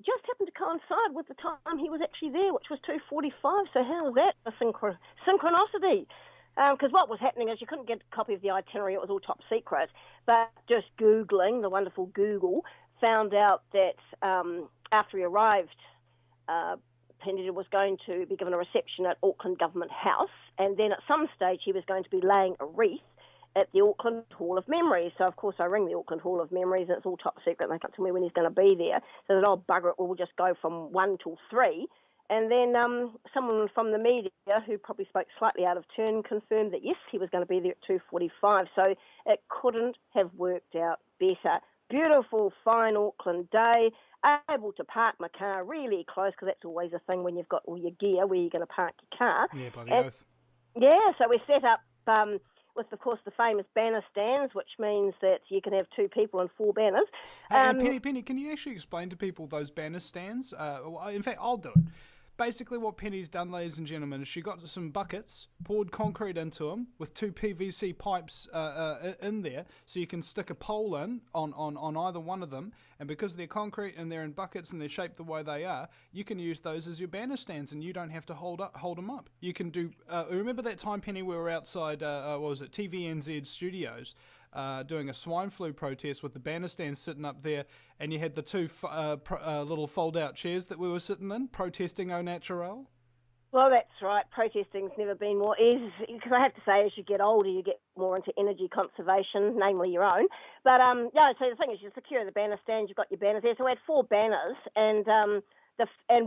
just happened to coincide with the time he was actually there, which was 2:45. So how is that a synchronicity? Because what was happening is you couldn't get a copy of the itinerary, it was all top secret. But just Googling, the wonderful Google, found out that after he arrived, Penita was going to be given a reception at Auckland Government House, and then at some stage he was going to be laying a wreath at the Auckland Hall of Memories. So, of course, I ring the Auckland Hall of Memories, and it's all top secret, and they can't tell me when he's going to be there. So that, oh, bugger it, we'll just go from 1 till 3. And then someone from the media, who probably spoke slightly out of turn, confirmed that, yes, he was going to be there at 2:45. So it couldn't have worked out better. Beautiful, fine Auckland day, able to park my car really close, because that's always a thing when you've got all your gear, where you're going to park your car. Yeah, bloody oath. Yeah, so we set up with, of course, the famous banner stands, which means that you can have 2 people and 4 banners. Penny, can you actually explain to people those banner stands? In fact, I'll do it. Basically, what Penny's done, ladies and gentlemen, is she got some buckets, poured concrete into them with 2 PVC pipes in there, so you can stick a pole in on either one of them. And because they're concrete and they're in buckets and they're shaped the way they are, you can use those as your banner stands, and you don't have to hold them up. You can do. Remember that time, Penny, we were outside? What was it? TVNZ Studios. Doing a swine flu protest with the banner stand sitting up there, and you had the 2 little fold-out chairs that we were sitting in, protesting au naturel. Well, that's right. Protesting's never been more easy, because I have to say, as you get older, you get more into energy conservation, namely your own. But, yeah, so the thing is, you secure the banner stand, you've got your banners there. So we had 4 banners, and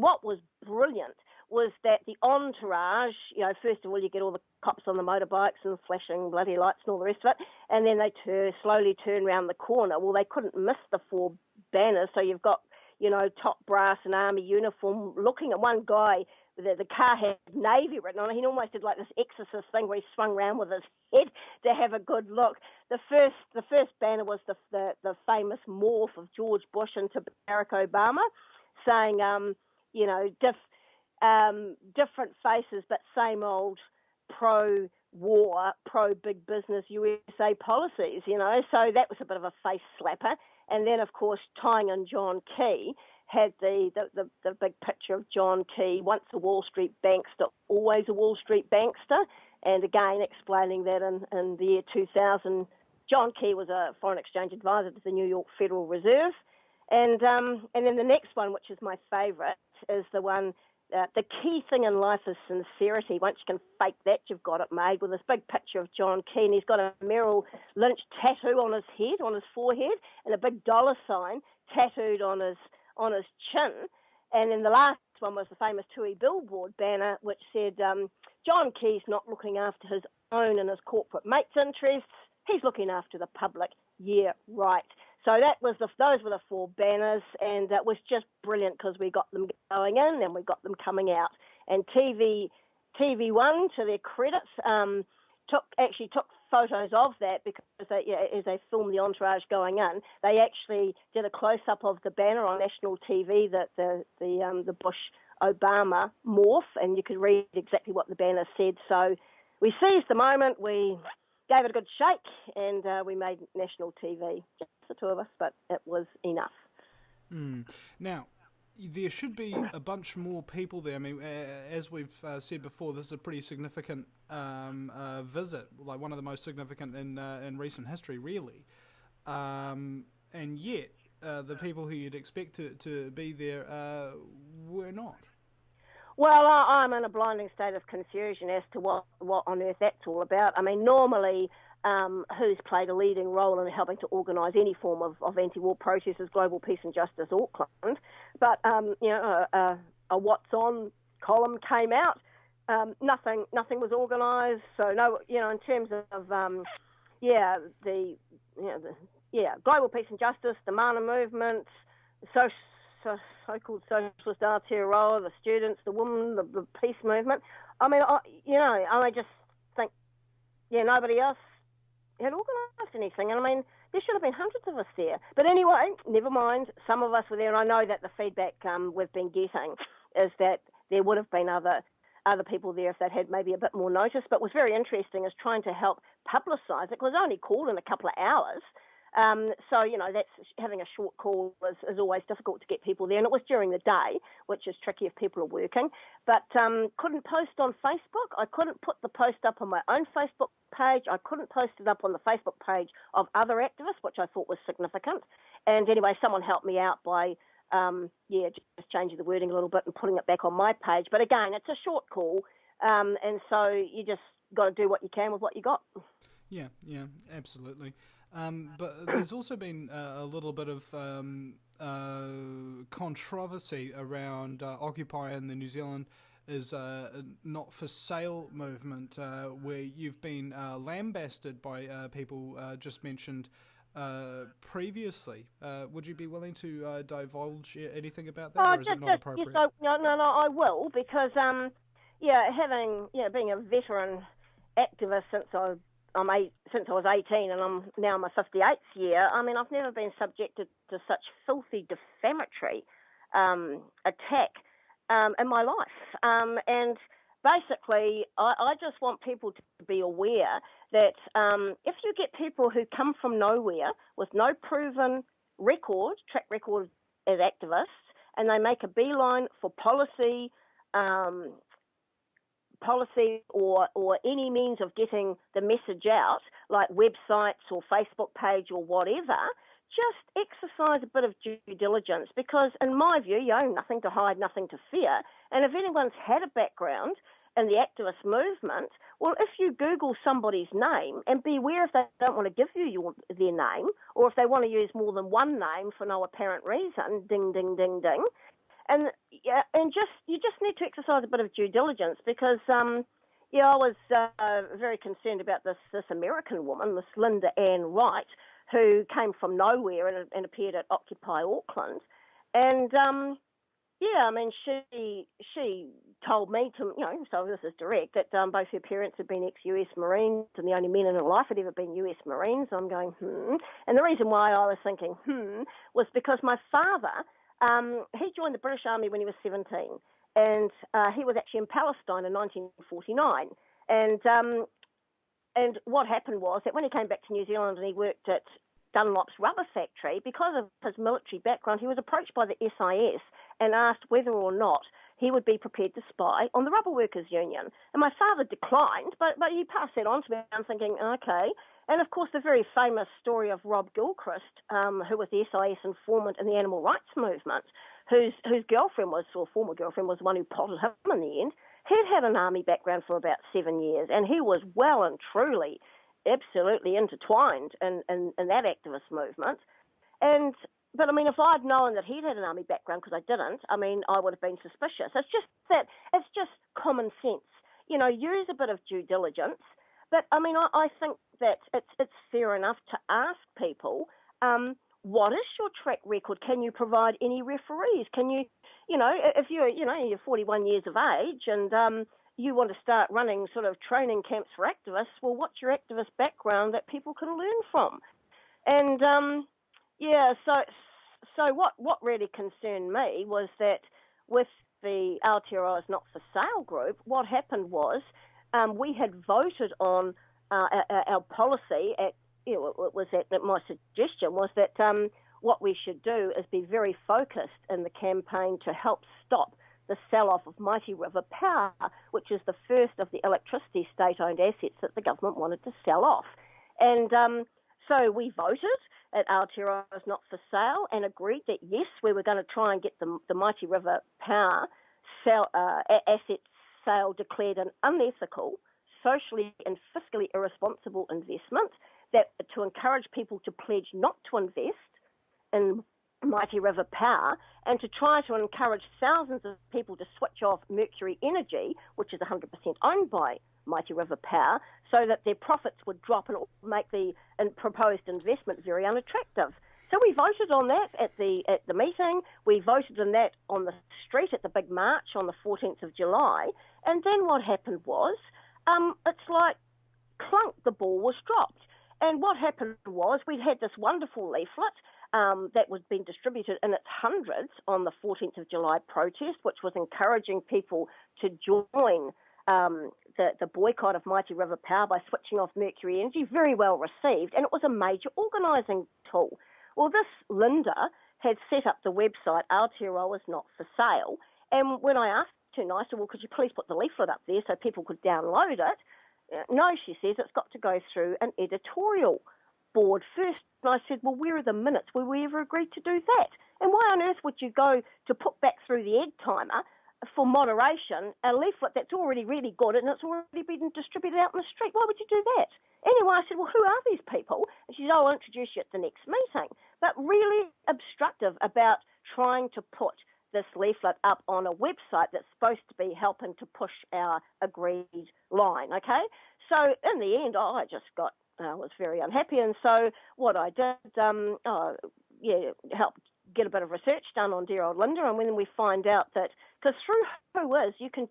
what was brilliant was that the entourage, first of all, you get all the cops on the motorbikes and flashing bloody lights and all the rest of it, and then they slowly turn around the corner. Well, they couldn't miss the 4 banners, so you've got, top brass and army uniform looking at one guy. The car had Navy written on it. He almost did like this exorcist thing where he swung around with his head to have a good look. The first banner was the famous morph of George Bush into Barack Obama, saying, different faces, but same old pro-war, pro-big business USA policies, So that was a bit of a face slapper. And then, of course, tying in John Key, had the big picture of John Key, once a Wall Street bankster, always a Wall Street bankster. And again, explaining that in the year 2000, John Key was a foreign exchange advisor to the New York Federal Reserve. And then the next one, which is my favourite, is the one, the key thing in life is sincerity. Once you can fake that, you've got it made, with this big picture of John Key. And he's got a Merrill Lynch tattoo on his head, on his forehead, and a big dollar sign tattooed on his chin. And then the last one was the famous Tui billboard banner, which said, John Key's not looking after his own and his corporate mates' interests. He's looking after the public. Yeah, right. So those were the 4 banners, and it was just brilliant, because we got them going in and we got them coming out. And TV1, to their credit, took photos of that, because as they filmed the entourage going in, they actually did a close-up of the banner on national TV, the Bush-Obama morph, and you could read exactly what the banner said. So we seized the moment, we gave it a good shake, and we made national TV, just the 2 of us, but it was enough. Now, there should be a bunch more people there. I mean, as we've said before, this is a pretty significant visit, like one of the most significant in recent history, really. And yet, the people who you'd expect to be there were not. Well, I'm in a blinding state of confusion as to what on earth that's all about. I mean, normally, who's played a leading role in helping to organise any form of anti-war protest is Global Peace and Justice Auckland. But, a What's On column came out. Nothing was organised. So, no, in terms of, Global Peace and Justice, the Mana movement, so-called Socialist Aotearoa, the students, the women, the peace movement. I mean, I just think, nobody else had organised anything. And I mean, there should have been hundreds of us there. But anyway, never mind. Some of us were there, and I know that the feedback we've been getting is that there would have been other people there if they'd had maybe a bit more notice. But what's very interesting is trying to help publicise it, because it was only called in a couple of hours. So, that's having a short call is always difficult to get people there. And it was during the day, which is tricky if people are working. But couldn't post on Facebook. I couldn't put the post up on my own Facebook page. I couldn't post it up on the Facebook page of other activists, which I thought was significant. And anyway, someone helped me out by, just changing the wording a little bit and putting it back on my page. But again, it's a short call. And so you just got to do what you can with what you got. Yeah, absolutely. But there's also been a little bit of controversy around Occupy and the New Zealand is a not for sale movement where you've been lambasted by people just mentioned previously. Would you be willing to divulge anything about that, or is it not appropriate? Yes, no, I will, because being a veteran activist since I was 18, and I'm now in my 58th year. I mean, I've never been subjected to such filthy, defamatory attack in my life. And basically, I just want people to be aware that if you get people who come from nowhere with no proven track record as activists, and they make a beeline for policy or any means of getting the message out, like websites or Facebook page or whatever, just exercise a bit of due diligence, because in my view, you own nothing to hide, nothing to fear. And if anyone's had a background in the activist movement, well, if you Google somebody's name, and be aware if they don't want to give you their name, or if they want to use more than one name for no apparent reason, ding, ding, ding, ding. And you just need to exercise a bit of due diligence, because I was very concerned about this American woman, this Linda Ann Wright, who came from nowhere and appeared at Occupy Auckland, and she told me to, so this is direct, that both her parents had been ex-US Marines, and the only men in her life had ever been US Marines. I'm going, and the reason why I was thinking was because my father. He joined the British Army when he was 17, and he was actually in Palestine in 1949. And what happened was that when he came back to New Zealand and he worked at Dunlop's rubber factory, because of his military background, he was approached by the SIS and asked whether or not he would be prepared to spy on the Rubber Workers Union. And my father declined, but he passed that on to me. I'm thinking, okay. And, of course, the very famous story of Rob Gilchrist, who was the SIS informant in the animal rights movement, whose girlfriend was, or former girlfriend, was the one who potted him in the end. He'd had an army background for about 7 years, and he was well and truly, absolutely intertwined in that activist movement. But, I mean, if I'd known that he'd had an army background, because I didn't, I mean, I would have been suspicious. It's just common sense. Use a bit of due diligence. But, I mean, I think that it's fair enough to ask people, what is your track record? Can you provide any referees? Can you, if you're 41 years of age and you want to start running sort of training camps for activists, well, what's your activist background that people can learn from? And, so what really concerned me was that with the Aotearoa's Not For Sale group, what happened was we had voted on our policy my suggestion was that what we should do is be very focused in the campaign to help stop the sell-off of Mighty River Power, which is the first of the electricity state-owned assets that the government wanted to sell off. And so we voted at Aotearoa's Not For Sale and agreed that, yes, we were going to try and get the Mighty River Power asset sale declared an unethical, socially and fiscally irresponsible investment, that to encourage people to pledge not to invest in Mighty River Power and to try to encourage thousands of people to switch off Mercury Energy, which is 100% owned by Mighty River Power, so that their profits would drop and it would make the proposed investment very unattractive. So we voted on that at the meeting. We voted on that on the street at the big march on the 14th of July. And then what happened was, it's like clunk, the ball was dropped. And what happened was we'd had this wonderful leaflet that was being distributed in its hundreds on the 14th of July protest, which was encouraging people to join the boycott of Mighty River Power by switching off Mercury Energy, very well received, and it was a major organising tool. Well, this Linda had set up the website Aotearoa is not for sale, and when I asked her nicely, well, could you please put the leaflet up there so people could download it? No, she says, it's got to go through an editorial board first. And I said, well, where are the minutes? Will we ever agree to do that? And why on earth would you go to put back through the egg timer for moderation a leaflet that's already really good and it's already been distributed out in the street? Why would you do that? Anyway, I said, well, who are these people? And she said, oh, I'll introduce you at the next meeting. But really obstructive about trying to put this leaflet up on a website that's supposed to be helping to push our agreed line, okay? So in the end, I just was very unhappy. And so what I did, helped get a bit of research done on dear old Linda. And when we find out that, because through Who Is, you can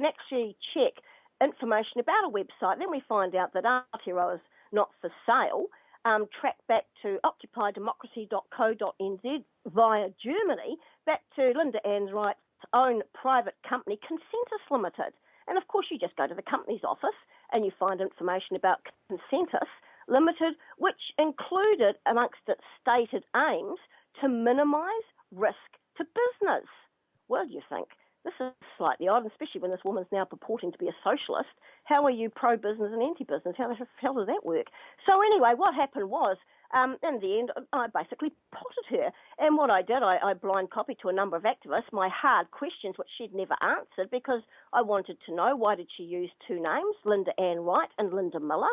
actually check information about a website. Then we find out that Aotearoa is not for sale. Track back to occupiedemocracy.co.nz via Germany, back to Linda Ann Wright's own private company, Consentus Limited. And of course, you just go to the company's office and you find information about Consentus Limited, which included, amongst its stated aims, to minimise risk to business. Well, you think, this is slightly odd, especially when this woman's now purporting to be a socialist. How are you pro-business and anti-business? How the hell does that work? So anyway, what happened was, in the end, I basically potted her. And what I did, I blind copied to a number of activists my hard questions, which she'd never answered, because I wanted to know why did she use two names, Linda Ann Wright and Linda Miller.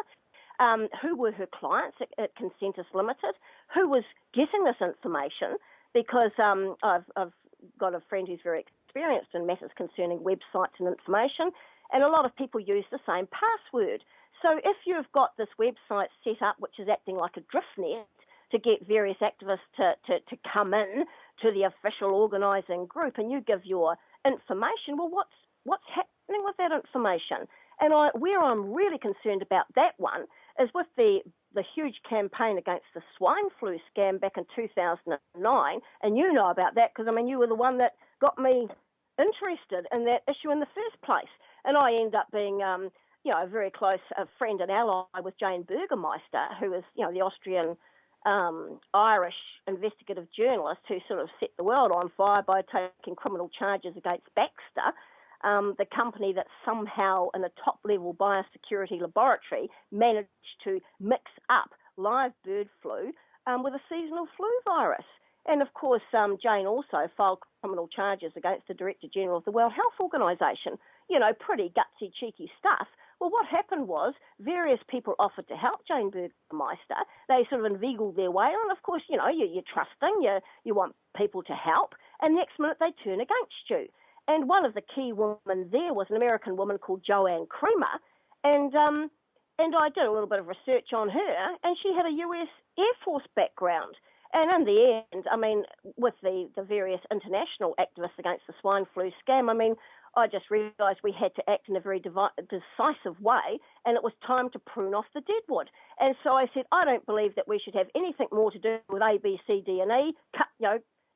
Who were her clients at Consentus Limited? Who was getting this information? Because I've got a friend who's very experienced in matters concerning websites and information, and a lot of people use the same password. So if you've got this website set up, which is acting like a drift net to get various activists to come in to the official organising group, and you give your information, well, what's happening with that information? And where I'm really concerned about that one is with the huge campaign against the swine flu scam back in 2009, and you know about that because, I mean, you were the one that got me interested in that issue in the first place. And I end up being, a very close friend and ally with Jane Burgermeister, who is, the Austrian Irish investigative journalist who sort of set the world on fire by taking criminal charges against Baxter, the company that somehow in a top-level biosecurity laboratory managed to mix up live bird flu with a seasonal flu virus. And, of course, Jane also filed criminal charges against the Director General of the World Health Organisation. Pretty gutsy, cheeky stuff. Well, what happened was various people offered to help Jane Burgermeister. They sort of inveigled their way on. Of course, you're trusting, you want people to help, and next minute they turn against you. And one of the key women there was an American woman called Joanne Creamer, and I did a little bit of research on her, and she had a US Air Force background. And in the end, I mean, with the various international activists against the swine flu scam, I mean, I just realised we had to act in a very decisive way, and it was time to prune off the deadwood. And so I said, I don't believe that we should have anything more to do with A, B, C, D, and E.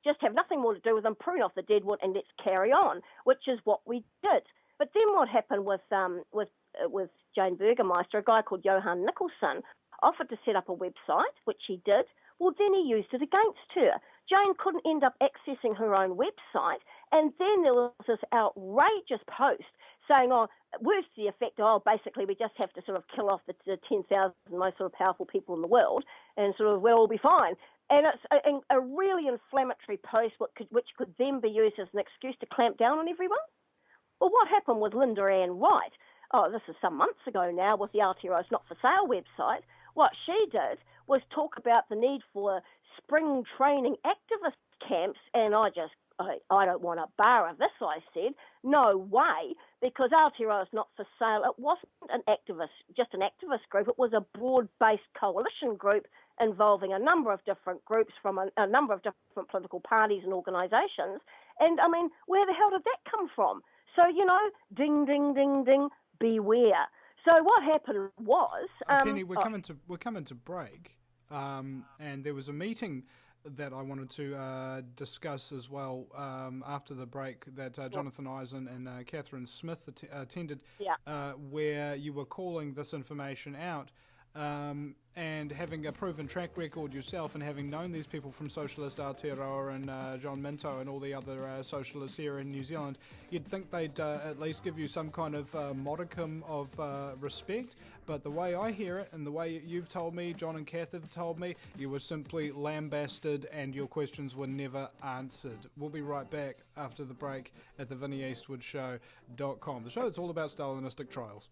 Just have nothing more to do with them, prune off the deadwood, and let's carry on, which is what we did. But then what happened with Jane Burgermeister, a guy called Johan Nicholson, offered to set up a website, which he did. Well, then he used it against her. Jane couldn't end up accessing her own website, and then there was this outrageous post saying, words to the effect, basically we just have to sort of kill off the 10,000 most sort of powerful people in the world, and sort of we'll all be fine. And it's a really inflammatory post which could then be used as an excuse to clamp down on everyone. Well, what happened with Linda Ann Wright? This is some months ago now with the Aotearoa Not For Sale website. What she did was talk about the need for spring training activist camps, and I don't want a bar of this, I said. No way, because Aotearoa Not For Sale, it wasn't just an activist group, it was a broad-based coalition group involving a number of different groups from a number of different political parties and organisations. And, I mean, where the hell did that come from? So, ding, ding, ding, ding, beware. So what happened was... Penny, we're coming to break, and there was a meeting that I wanted to discuss as well after the break that Jonathan Eisen and Catherine Smith attended, where you were calling this information out. And having a proven track record yourself, and having known these people from Socialist Aotearoa and John Minto and all the other socialists here in New Zealand, you'd think they'd at least give you some kind of modicum of respect. But the way I hear it, and the way you've told me, John and Kath have told me, you were simply lambasted and your questions were never answered. We'll be right back after the break at the VinnyEastwoodShow.com, the show that's all about Stalinistic trials.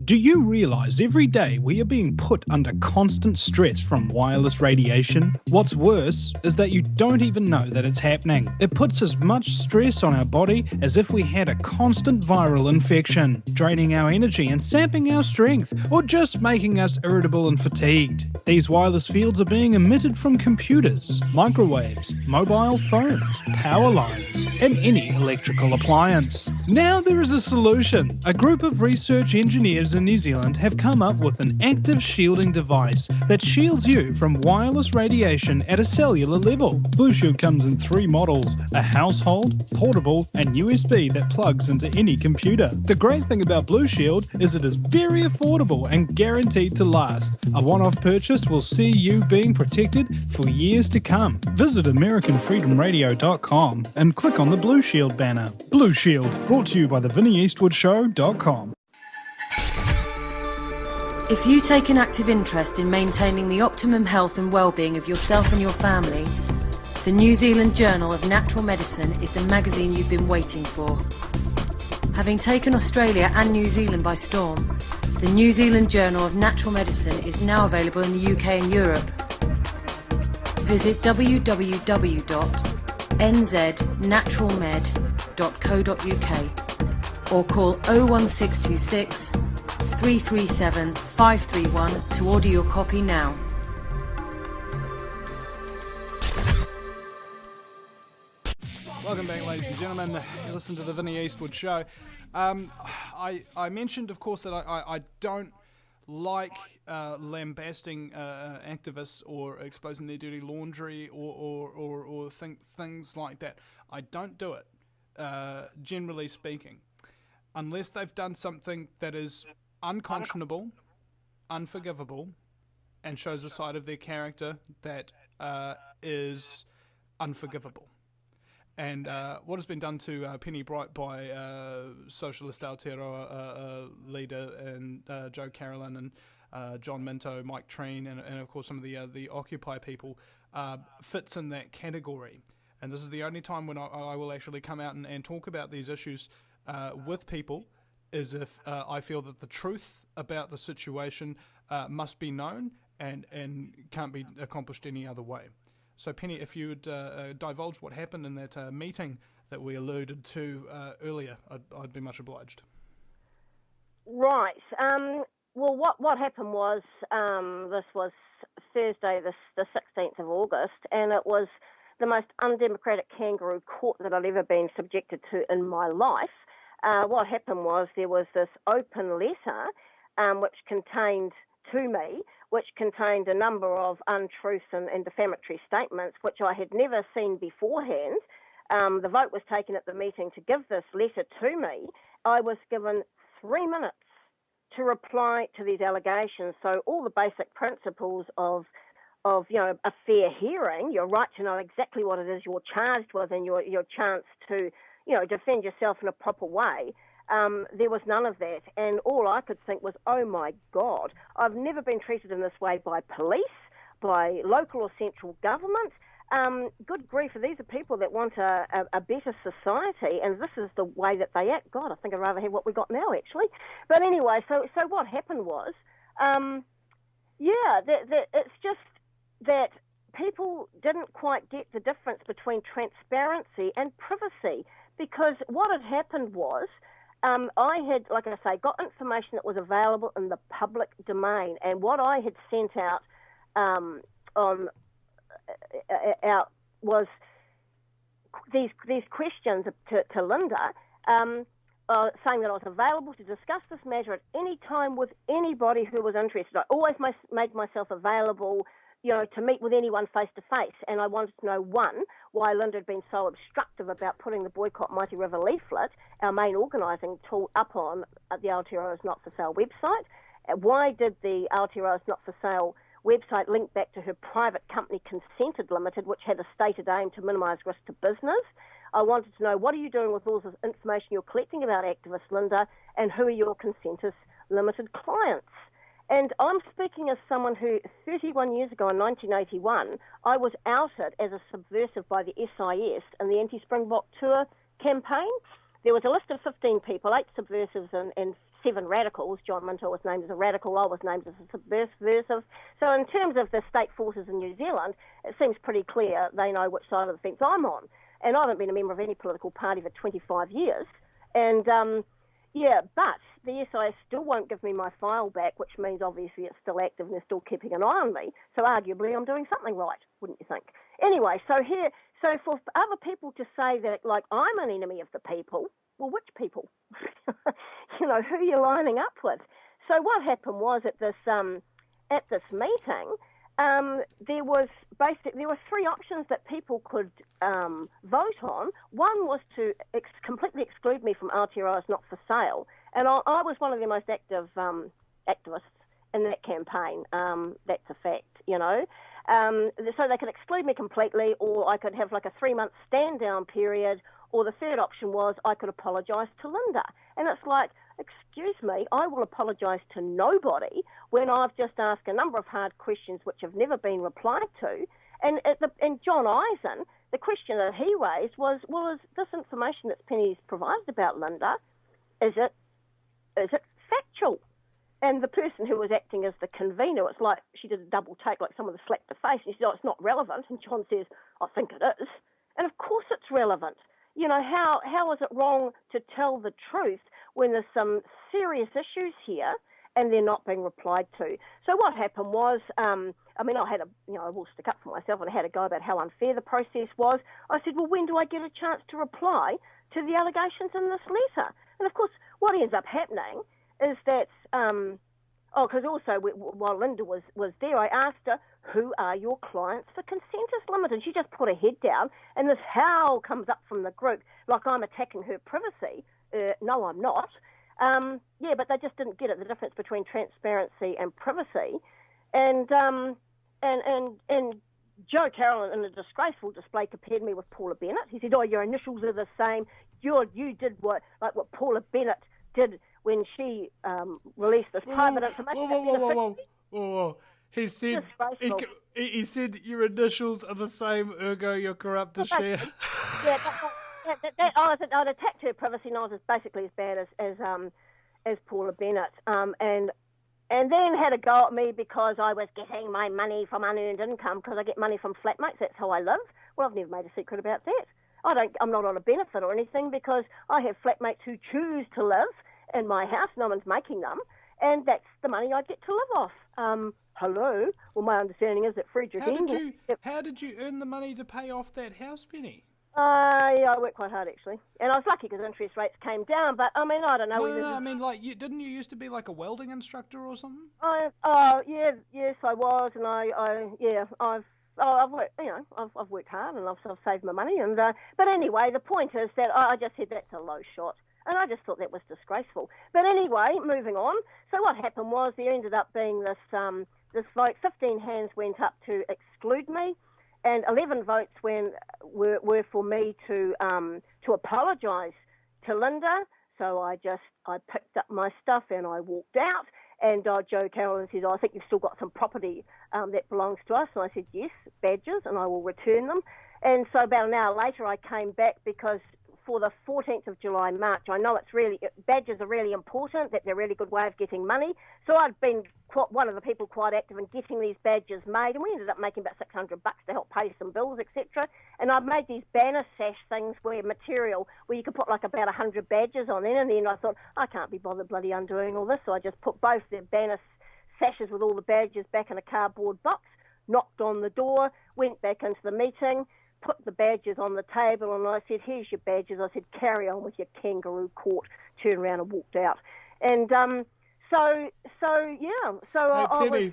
Do you realise every day we are being put under constant stress from wireless radiation? What's worse is that you don't even know that it's happening. It puts as much stress on our body as if we had a constant viral infection, draining our energy and sapping our strength, or just making us irritable and fatigued. These wireless fields are being emitted from computers, microwaves, mobile phones, power lines, and any electrical appliance. Now there is a solution. A group of research engineers in New Zealand have come up with an active shielding device that shields you from wireless radiation at a cellular level. Blue Shield comes in 3 models: a household, portable, and USB that plugs into any computer. The great thing about Blue Shield is it is very affordable and guaranteed to last. A one-off purchase will see you being protected for years to come. Visit AmericanFreedomRadio.com and click on the Blue Shield banner. Blue Shield, brought to you by the VinnyEastwoodShow.com. If you take an active interest in maintaining the optimum health and well-being of yourself and your family, the New Zealand Journal of Natural Medicine is the magazine you've been waiting for. Having taken Australia and New Zealand by storm, the New Zealand Journal of Natural Medicine is now available in the UK and Europe. Visit www.nznaturalmed.co.uk or call 01626 337 531 to order your copy now. Welcome back, ladies and gentlemen. You listen to the Vinny Eastwood Show. I mentioned, of course, that I don't like lambasting activists or exposing their dirty laundry or things like that. I don't do it, generally speaking, unless they've done something that is unconscionable, unforgivable, and shows a side of their character that is unforgivable. And what has been done to Penny Bright by Socialist Aotearoa leader and Joe Carolyn and John Minto, Mike Treen, and of course some of the Occupy people fits in that category. And this is the only time when I will actually come out and talk about these issues with people, is if I feel that the truth about the situation must be known and can't be accomplished any other way. So, Penny, if you would divulge what happened in that meeting that we alluded to earlier, I'd be much obliged. Right. Well, what happened was this was Thursday, the 16th of August, and it was the most undemocratic kangaroo court that I've ever been subjected to in my life. What happened was there was this open letter which contained a number of untruths and defamatory statements, which I had never seen beforehand. The vote was taken at the meeting to give this letter to me. I was given 3 minutes to reply to these allegations. So all the basic principles of a fair hearing, your right to know exactly what it is you're charged with and your chance to, defend yourself in a proper way. There was none of that, and all I could think was, oh my God, I've never been treated in this way by police, by local or central government. Good grief, these are people that want a better society, and this is the way that they act. God, I think I'd rather have what we got now, actually. But anyway, so what happened was, it's just that people didn't quite get the difference between transparency and privacy, because what had happened was, I had, like I say, got information that was available in the public domain, and what I had sent out was these questions to Linda, saying that I was available to discuss this matter at any time with anybody who was interested. I always made myself available, to meet with anyone face to face. And I wanted to know, one, why Linda had been so obstructive about putting the Boycott Mighty River leaflet, our main organising tool, up on the Aotearoa's Not For Sale website. Why did the Aotearoa's Not For Sale website link back to her private company Consented Limited, which had a stated aim to minimise risk to business? I wanted to know, what are you doing with all this information you're collecting about activist Linda, and who are your Consentus Limited clients? And I'm speaking as someone who, 31 years ago in 1981, I was outed as a subversive by the SIS in the Anti-Springbok Tour campaign. There was a list of 15 people, 8 subversives and 7 radicals. John Minto was named as a radical, I was named as a subversive. So in terms of the state forces in New Zealand, it seems pretty clear they know which side of the fence I'm on. And I haven't been a member of any political party for 25 years. And but the SIS still won't give me my file back, which means obviously it's still active and they're still keeping an eye on me. So arguably I'm doing something right, wouldn't you think? Anyway, so for other people to say that, like, I'm an enemy of the people, well, which people? Who are you lining up with? So what happened was at this meeting, there were 3 options that people could vote on. One was to completely exclude me from Aotearoa's Not For Sale, and I was one of the most active activists in that campaign. That's a fact, So they could exclude me completely, or I could have like a 3-month stand-down period, or the third option was I could apologise to Linda. And it's like, excuse me, I will apologise to nobody when I've just asked a number of hard questions which have never been replied to. And John Eisen, the question that he raised was this information that Penny's provided about Linda, is it factual? And the person who was acting as the convener, it's like she did a double take, like someone slapped her face, and she said, it's not relevant. And John says, I think it is. And of course it's relevant. How is it wrong to tell the truth when there's some serious issues here and they're not being replied to? So what happened was, I will stick up for myself, and I had a go about how unfair the process was. I said, well, when do I get a chance to reply to the allegations in this letter? And of course, what ends up happening is that, because also while Linda was there, I asked her, who are your clients for Consentus Limited? She just put her head down, and this howl comes up from the group, like I'm attacking her privacy. No, I'm not. But they just didn't get it, the difference between transparency and privacy. And Joe Carroll, in a disgraceful display, compared me with Paula Bennett. He said, oh, your initials are the same. You did what Paula Bennett did when she released this private information. Whoa. He said he said your initials are the same, ergo you're corrupt to share. I'd attacked her privacy, and I was basically as bad as Paula Bennett. And then had a go at me because I was getting my money from unearned income, because I get money from flatmates. That's how I live. Well, I've never made a secret about that. I'm not on a benefit or anything, because I have flatmates who choose to live in my house. No one's making them, and that's the money I get to live off. Hello. Well, my understanding is that Friedrich Engels... How did you earn the money to pay off that house, Penny? I worked quite hard, actually. And I was lucky because interest rates came down, but, I don't know. Didn't you used to be like a welding instructor or something? Yes, I was, and I've worked, I've worked hard, and I've saved my money. And but anyway, the point is that I just said that's a low shot. And I just thought that was disgraceful. But anyway, moving on. So what happened was there ended up being this vote. 15 hands went up to exclude me, and 11 votes were for me to apologise to Linda. So I picked up my stuff and I walked out. And Joe Carroll said, I think you've still got some property that belongs to us. And I said, yes, badges, and I will return them. And so about an hour later, I came back because for the 14th of July, March, I know badges are really important, that they're a really good way of getting money. So I'd been one of the people quite active in getting these badges made, and we ended up making about $600 to help pay some bills, etc. And I've made these banner sash things where you could put like about 100 badges on it, and then I thought, I can't be bothered bloody undoing all this, so I just put both the banner sashes with all the badges back in a cardboard box, knocked on the door, went back into the meeting, put the badges on the table, and I said, here's your badges. I said, carry on with your kangaroo court. Turned around and walked out. And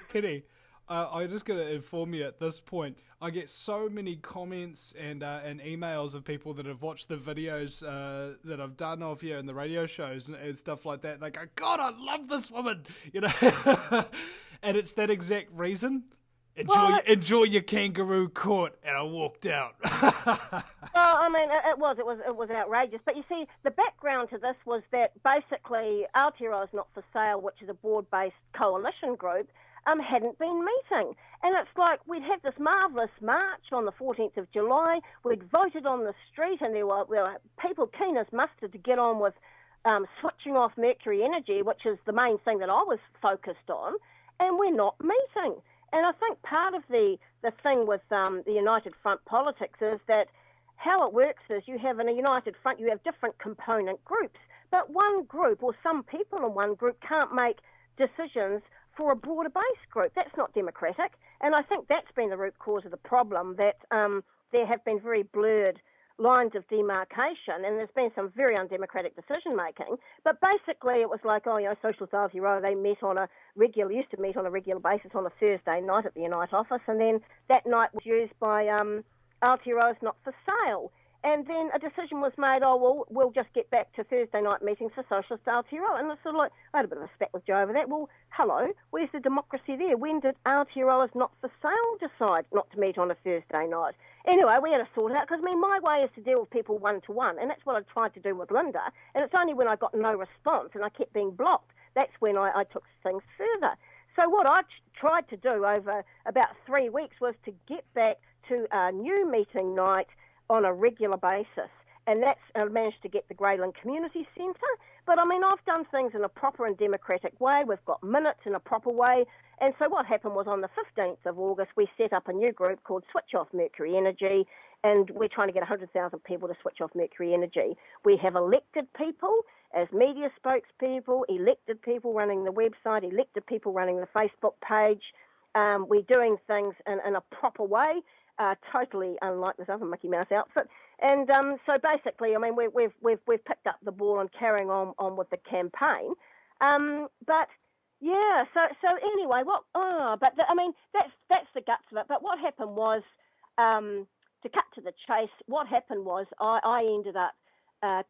Penny, I'm just going to inform you at this point, I get so many comments and emails of people that have watched the videos that I've done of you and the radio shows and stuff like that. They go, God, I love this woman, you know. And it's that exact reason. Enjoy your kangaroo court. And I walked out. Well, I mean, it was outrageous. But you see, the background to this was that basically Aotearoa's Not For Sale, which is a board-based coalition group, hadn't been meeting. And it's like we'd had this marvellous march on the 14th of July. We'd voted on the street, and there were people keen as mustard to get on with switching off Mercury Energy, which is the main thing that I was focused on, and we're not meeting. And I think part of the thing with the United Front politics is that how it works is you have in a United Front, you have different component groups, but one group or some people in one group can't make decisions for a broader base group. That's not democratic. And I think that's been the root cause of the problem, that there have been very blurred lines of demarcation, and there's been some very undemocratic decision making. But basically it was like, Socialist Aotearoa, they used to meet on a regular basis on a Thursday night at the Unite office, and then that night was used by Aotearoa's Not For Sale. And then a decision was made, we'll just get back to Thursday night meetings for Socialist Aotearoa. And it's sort of like, I had a bit of a spat with Joe over that. Well, hello, where's the democracy there? When did Aotearoa's Not For Sale decide not to meet on a Thursday night? Anyway, we had to sort it out, because, my way is to deal with people one-to-one, and that's what I tried to do with Linda. And it's only when I got no response and I kept being blocked, that's when I took things further. So what I tried to do over about 3 weeks was to get back to a new meeting night on a regular basis, and I managed to get the Greyland Community Centre. But I've done things in a proper and democratic way. We've got minutes in a proper way. And so what happened was on the 15th of August, we set up a new group called Switch Off Mercury Energy, and we're trying to get 100,000 people to switch off Mercury Energy. We have elected people as media spokespeople, elected people running the website, elected people running the Facebook page. We're doing things in a proper way. Totally unlike this other Mickey Mouse outfit, and so basically, we've picked up the ball and carrying on with the campaign, but yeah. So anyway, that's the guts of it. But what happened was, to cut to the chase, what happened was I ended up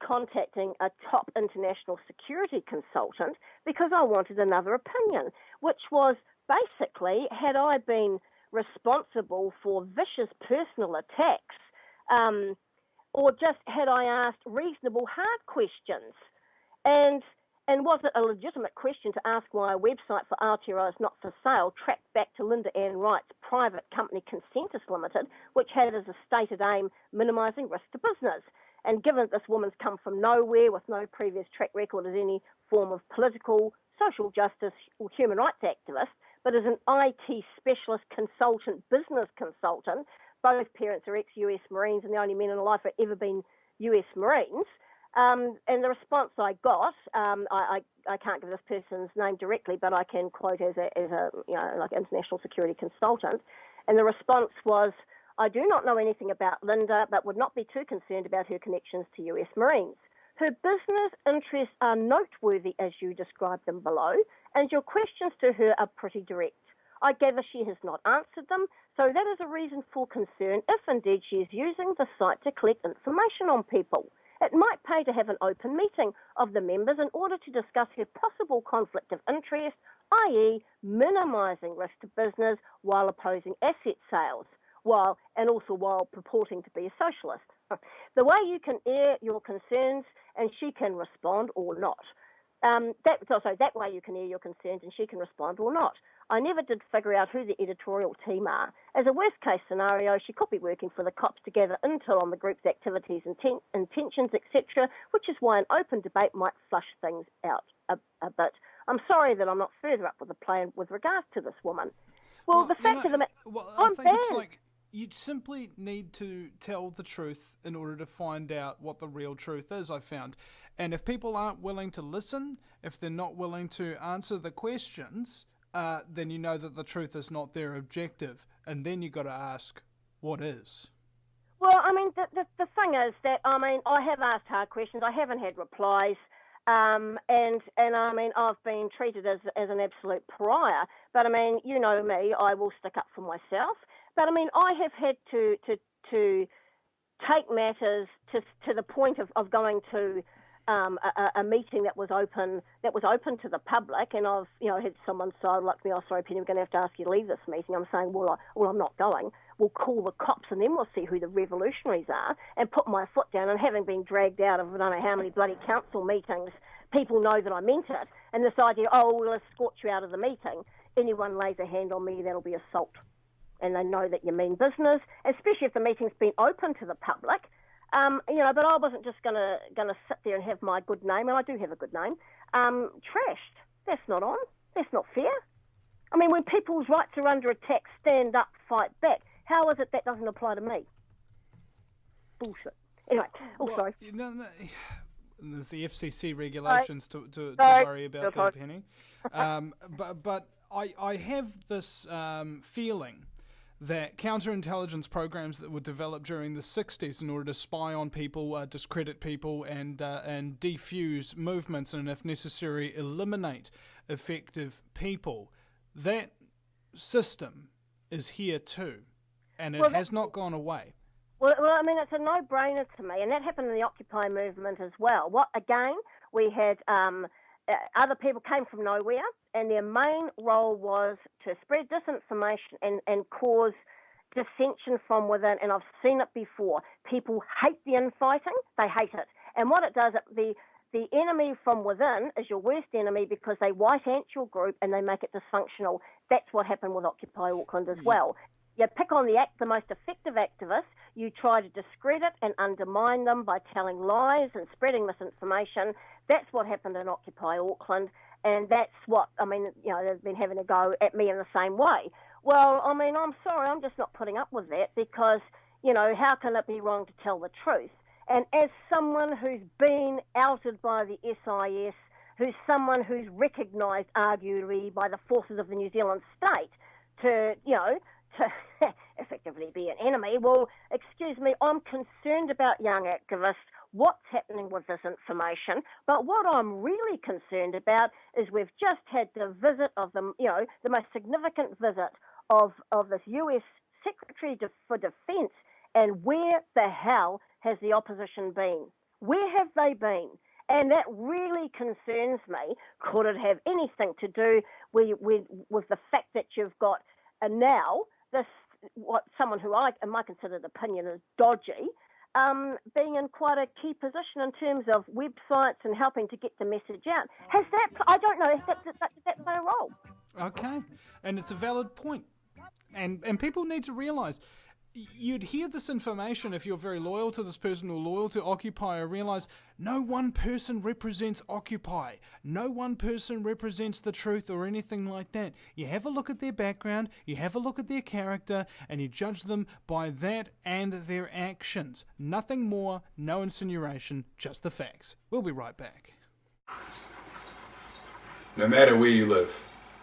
contacting a top international security consultant because I wanted another opinion, which was basically, had I been responsible for vicious personal attacks, or just had I asked reasonable hard questions, and was it a legitimate question to ask why a website for Aotearoa's Not For Sale tracked back to Linda Ann Wright's private company Consentus Limited, which had as a stated aim minimising risk to business. And given that this woman's come from nowhere with no previous track record as any form of political, social justice or human rights activist, but as an IT specialist consultant, business consultant, both parents are ex-US Marines and the only men in her life have ever been US Marines. And the response I got, I can't give this person's name directly, but I can quote as a like international security consultant. And the response was, I do not know anything about Linda, but would not be too concerned about her connections to US Marines. Her business interests are noteworthy as you describe them below, and your questions to her are pretty direct. I gather she has not answered them, so that is a reason for concern if indeed she is using the site to collect information on people. It might pay to have an open meeting of the members in order to discuss her possible conflict of interest, i.e. minimising risk to business while opposing asset sales, while purporting to be a socialist. The way you can air your concerns and she can respond or not. That way you can air your concerns and she can respond or not. I never did figure out who the editorial team are. As a worst-case scenario, she could be working for the cops to gather intel on the group's activities and intentions, etc., which is why an open debate might flush things out a bit. I'm sorry that I'm not further up with the plan with regards to this woman. Well, the fact of the matter, I think it's like you simply need to tell the truth in order to find out what the real truth is, I found. And if people aren't willing to listen, if they're not willing to answer the questions, then you know that the truth is not their objective. And then you've got to ask, what is? Well, the thing is that, I have asked hard questions. I haven't had replies. And I mean, I've been treated as an absolute pariah. But I mean, you know me, I will stick up for myself. But I mean, I have had to take matters to the point of going to a meeting that was open to the public, and I've had someone say, like me, "Oh, sorry, Penny, we're going to have to ask you to leave this meeting." I'm saying, well, I'm not going. We'll call the cops, and then we'll see who the revolutionaries are, and put my foot down. And having been dragged out of I don't know how many bloody council meetings, people know that I meant it. And this idea, we'll escort you out of the meeting. Anyone lays a hand on me, that'll be assault. And they know that you mean business, especially if the meeting's been open to the public. But I wasn't just gonna sit there and have my good name, and I do have a good name, trashed. That's not on. That's not fair. I mean, when people's rights are under attack, stand up, fight back. How is it that doesn't apply to me? Bullshit. Anyway, sorry. No. There's the FCC regulations to worry about there, Penny. But I have this feeling that counterintelligence programs that were developed during the 60s in order to spy on people, discredit people, and defuse movements, and if necessary, eliminate effective people, that system is here too, and it has not gone away. Well, I mean, it's a no-brainer to me, and that happened in the Occupy movement as well. We had other people came from nowhere, and their main role was to spread disinformation and cause dissension from within. And I've seen it before. People hate the infighting; they hate it. And what it does, the enemy from within is your worst enemy because they white ant your group and they make it dysfunctional. That's what happened with Occupy Auckland as well. You pick on the most effective activists, you try to discredit and undermine them by telling lies and spreading misinformation. That's what happened in Occupy Auckland, and that's what, I mean, they've been having a go at me in the same way. Well, I mean, I'm sorry, I'm just not putting up with that because, how can it be wrong to tell the truth? And as someone who's been outed by the SIS, who's someone who's recognised arguably by the forces of the New Zealand state to effectively be an enemy. Well, excuse me, I'm concerned about young activists, what's happening with this information, but what I'm really concerned about is we've just had the visit of the most significant visit of this US Secretary for Defence, and where the hell has the opposition been? Where have they been? And that really concerns me. Could it have anything to do with the fact that you've got now someone who in my considered opinion is dodgy, being in quite a key position in terms of websites and helping to get the message out? Has that? I don't know. Has that play a role? Okay, and it's a valid point, and people need to realise. You'd hear this information if you're very loyal to this person or loyal to Occupy, or realise no one person represents Occupy. No one person represents the truth or anything like that. You have a look at their background, you have a look at their character, and you judge them by that and their actions. Nothing more, no insinuation, just the facts. We'll be right back. No matter where you live,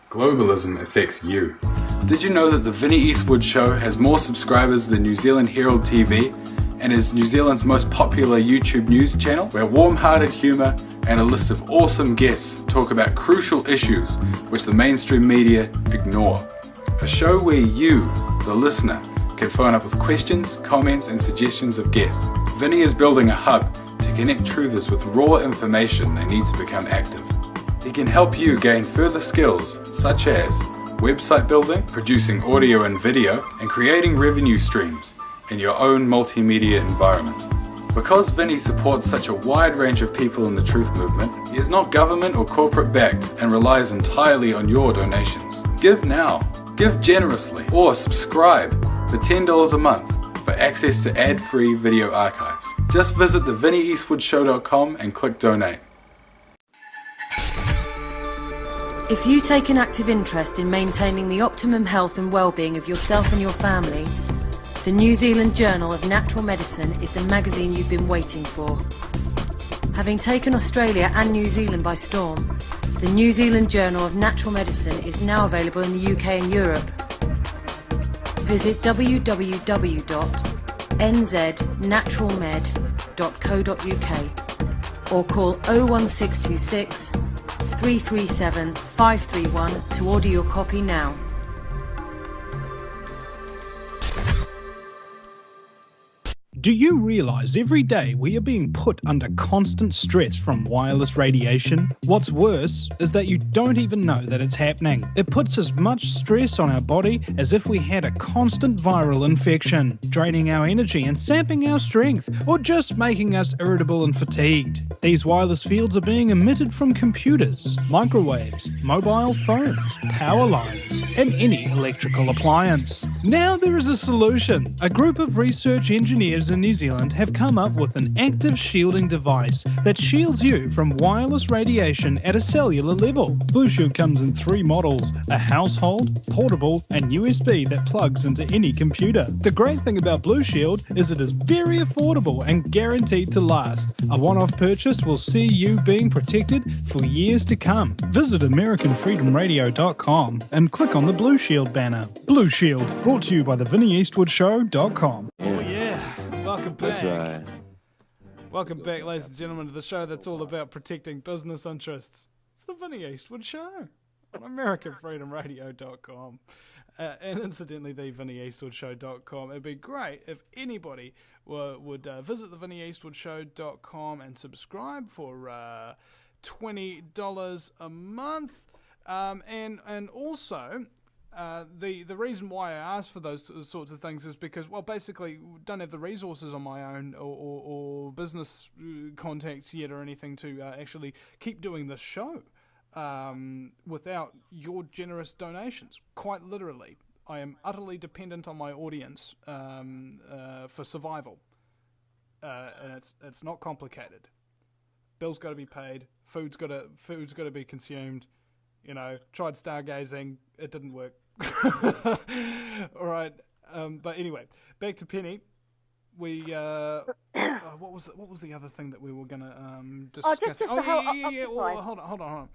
globalism affects you. Did you know that the Vinny Eastwood Show has more subscribers than New Zealand Herald TV and is New Zealand's most popular YouTube news channel, where warm-hearted humour and a list of awesome guests talk about crucial issues which the mainstream media ignore? A show where you, the listener, can phone up with questions, comments and suggestions of guests. Vinny is building a hub to connect truthers with raw information they need to become active. He can help you gain further skills such as website building, producing audio and video, and creating revenue streams in your own multimedia environment. Because Vinny supports such a wide range of people in the truth movement, he is not government or corporate backed and relies entirely on your donations. Give now, give generously, or subscribe for $10 a month for access to ad-free video archives. Just visit thevinnyeastwoodshow.com and click donate. If you take an active interest in maintaining the optimum health and well-being of yourself and your family, the New Zealand Journal of Natural Medicine is the magazine you've been waiting for. Having taken Australia and New Zealand by storm, the New Zealand Journal of Natural Medicine is now available in the UK and Europe. Visit www.nznaturalmed.co.uk or call 01626 337 531 to order your copy now. Do you realise every day we are being put under constant stress from wireless radiation? What's worse is that you don't even know that it's happening. It puts as much stress on our body as if we had a constant viral infection, draining our energy and sapping our strength, or just making us irritable and fatigued. These wireless fields are being emitted from computers, microwaves, mobile phones, power lines, and any electrical appliance. Now there is a solution. A group of research engineers in New Zealand have come up with an active shielding device that shields you from wireless radiation at a cellular level. Blue Shield comes in 3 models: a household, portable, and USB that plugs into any computer. The great thing about Blue Shield is it is very affordable and guaranteed to last. A one-off purchase will see you being protected for years to come. Visit AmericanFreedomRadio.com and click on the Blue Shield banner. Blue Shield, brought to you by the VinnyEastwoodShow.com. Oh yeah, welcome back. That's right. Welcome back, ladies and gentlemen, to the show that's all about protecting business interests. It's the Vinny Eastwood Show on AmericanFreedomRadio.com. And incidentally, the VinnyEastwoodShow.com. It'd be great if anybody would visit the VinnyEastwoodShow.com and subscribe for $20 a month. And also, the reason why I asked for those sorts of things is because, well, basically, don't have the resources on my own or business contacts yet or anything to actually keep doing this show without your generous donations. Quite literally, I am utterly dependent on my audience for survival, and it's not complicated. Bills got to be paid, food's got to be consumed. You know, tried stargazing, it didn't work. All right, but anyway, back to Penny. We what was the other thing that we were gonna discuss? Just yeah. Well, hold on.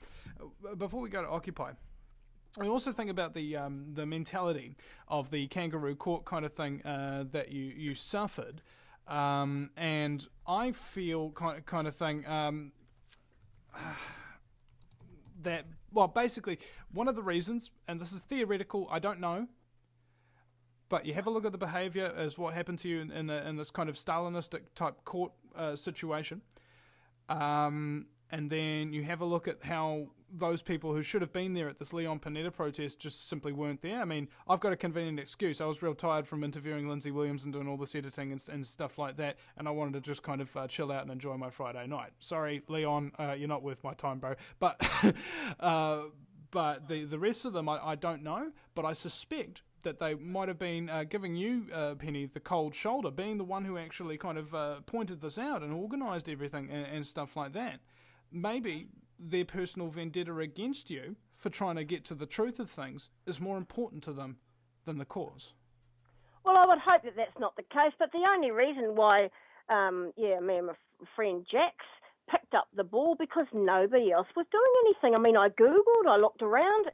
Before we go to Occupy, I also think about the mentality of the kangaroo court kind of thing that you suffered, and I feel kind of thing that. Well, basically, one of the reasons, and this is theoretical, I don't know, but you have a look at the behaviour as what happened to you in this kind of Stalinistic type court situation, and then you have a look at how those people who should have been there at this Leon Panetta protest just simply weren't there. I mean, I've got a convenient excuse. I was real tired from interviewing Lindsay Williams and doing all this editing and stuff like that, and I wanted to just kind of chill out and enjoy my Friday night. Sorry, Leon, you're not worth my time, bro. But but the rest of them, I don't know, but I suspect that they might have been giving you, Penny, the cold shoulder, being the one who actually kind of pointed this out and organised everything and stuff like that. Maybe their personal vendetta against you for trying to get to the truth of things is more important to them than the cause. Well, I would hope that that's not the case, but the only reason why, me and my friend Jax picked up the ball because nobody else was doing anything. I mean, I Googled, I looked around,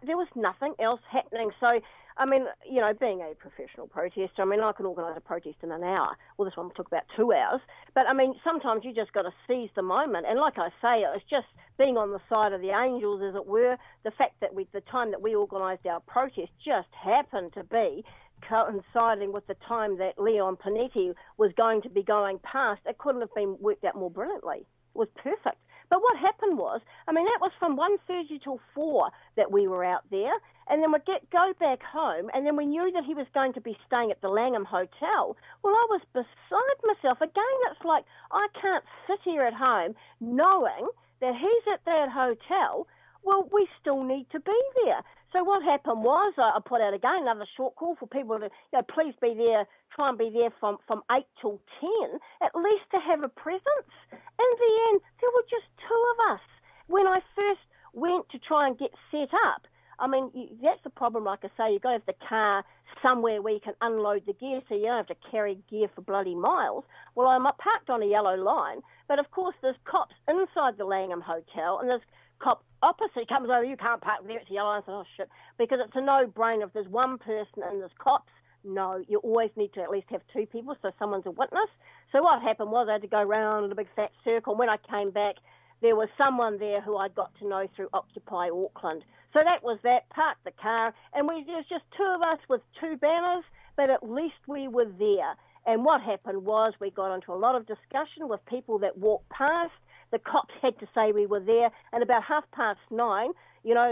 there was nothing else happening. So, I mean, you know, being a professional protester, I mean, I can organise a protest in an hour. Well, this one took about 2 hours. But, I mean, sometimes you just got to seize the moment. And like I say, it's just being on the side of the angels, as it were. The fact that the time that we organised our protest just happened to be coinciding with the time that Leon Panetti was going to be going past. It couldn't have been worked out more brilliantly. It was perfect. But what happened was, I mean, that was from 1:30 till 4 that we were out there, and then we'd go back home, and then we knew that he was going to be staying at the Langham Hotel. Well, I was beside myself. Again, it's like I can't sit here at home knowing that he's at that hotel. Well, we still need to be there. So what happened was I put out again another short call for people to, please be there, try and be there from 8 till 10, at least to have a presence. In the end, there were just 2 of us. When I first went to try and get set up, I mean, that's the problem, like I say, you've got to have the car somewhere where you can unload the gear so you don't have to carry gear for bloody miles. Well, I'm parked on a yellow line, but of course there's cops inside the Langham Hotel, and there's cop opposite comes over, you can't park there, it's yellow. I said, oh shit, because it's a no-brainer. If there's one person and there's cops, No, you always need to at least have two people, so someone's a witness. So what happened was I had to go round in a big fat circle. When I came back, there was someone there who I'd got to know through Occupy Auckland. So that was that, parked the car, and there was just two of us with two banners, but at least we were there. And what happened was we got into a lot of discussion with people that walked past. The cops had to say we were there, and about 9:30,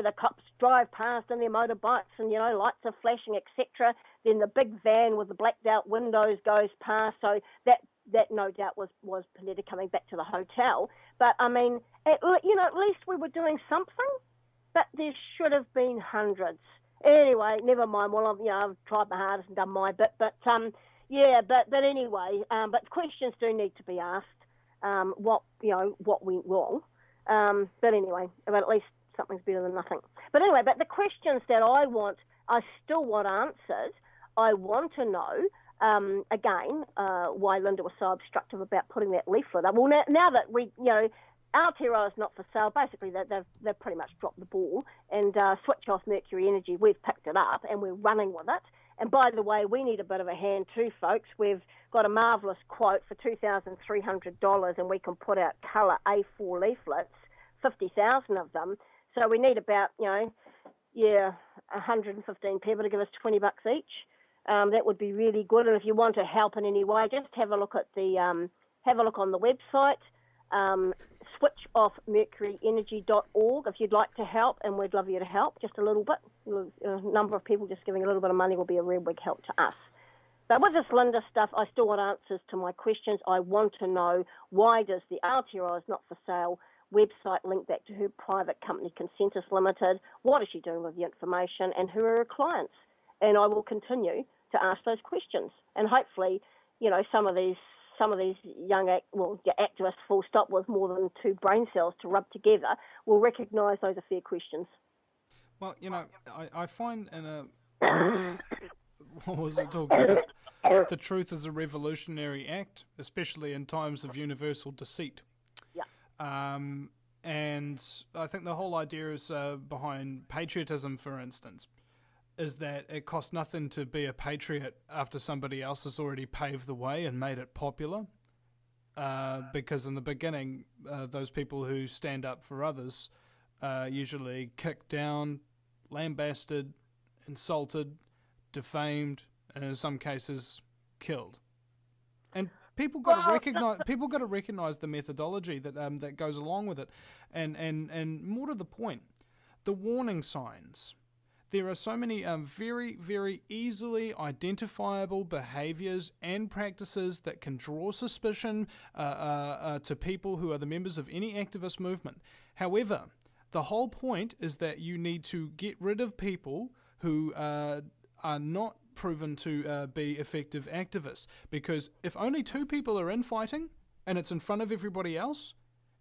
the cops drive past in their motorbikes and, lights are flashing, etc. Then the big van with the blacked out windows goes past, so that no doubt was Panetta coming back to the hotel. But, I mean, at least we were doing something, but there should have been hundreds. Anyway, never mind. Well, I've tried my hardest and done my bit, but anyway, but questions do need to be asked. What went wrong. But anyway, but at least something's better than nothing. But anyway, but the questions that I still want answered. I want to know, again, why Linda was so obstructive about putting that leaflet up. Well, now that we, Aotearoa is not for sale, basically they've pretty much dropped the ball, and Switch Off Mercury Energy, we've picked it up and we're running with it. And by the way, we need a bit of a hand too, folks. We've got a marvellous quote for $2,300, and we can put out colour A4 leaflets, 50,000 of them. So we need about, 115 people to give us $20 each. That would be really good. And if you want to help in any way, just have a look at have a look on the website, switchoffmercuryenergy.org if you'd like to help, and we'd love you to help just a little bit. A number of people just giving a little bit of money will be a real big help to us. But with this Linda stuff, I still want answers to my questions. I want to know, why does the Aotearoa is not for sale website link back to her private company, Consensus Limited? What is she doing with the information, and who are her clients? And I will continue to ask those questions. And hopefully, some of these young activists, full stop, with more than two brain cells to rub together, will recognise those are fair questions. Well, I find in a... what was it talking about? The truth is a revolutionary act, especially in times of universal deceit. Yeah. And I think the whole idea is behind patriotism, for instance, is that it costs nothing to be a patriot after somebody else has already paved the way and made it popular. Because in the beginning, those people who stand up for others usually kicked down, lambasted, insulted, defamed, and in some cases killed. And people got to recognize the methodology that goes along with it, and more to the point, the warning signs. There are so many very, very easily identifiable behaviours and practices that can draw suspicion to people who are the members of any activist movement. However, the whole point is that you need to get rid of people who are not proven to be effective activists. Because if only two people are infighting and it's in front of everybody else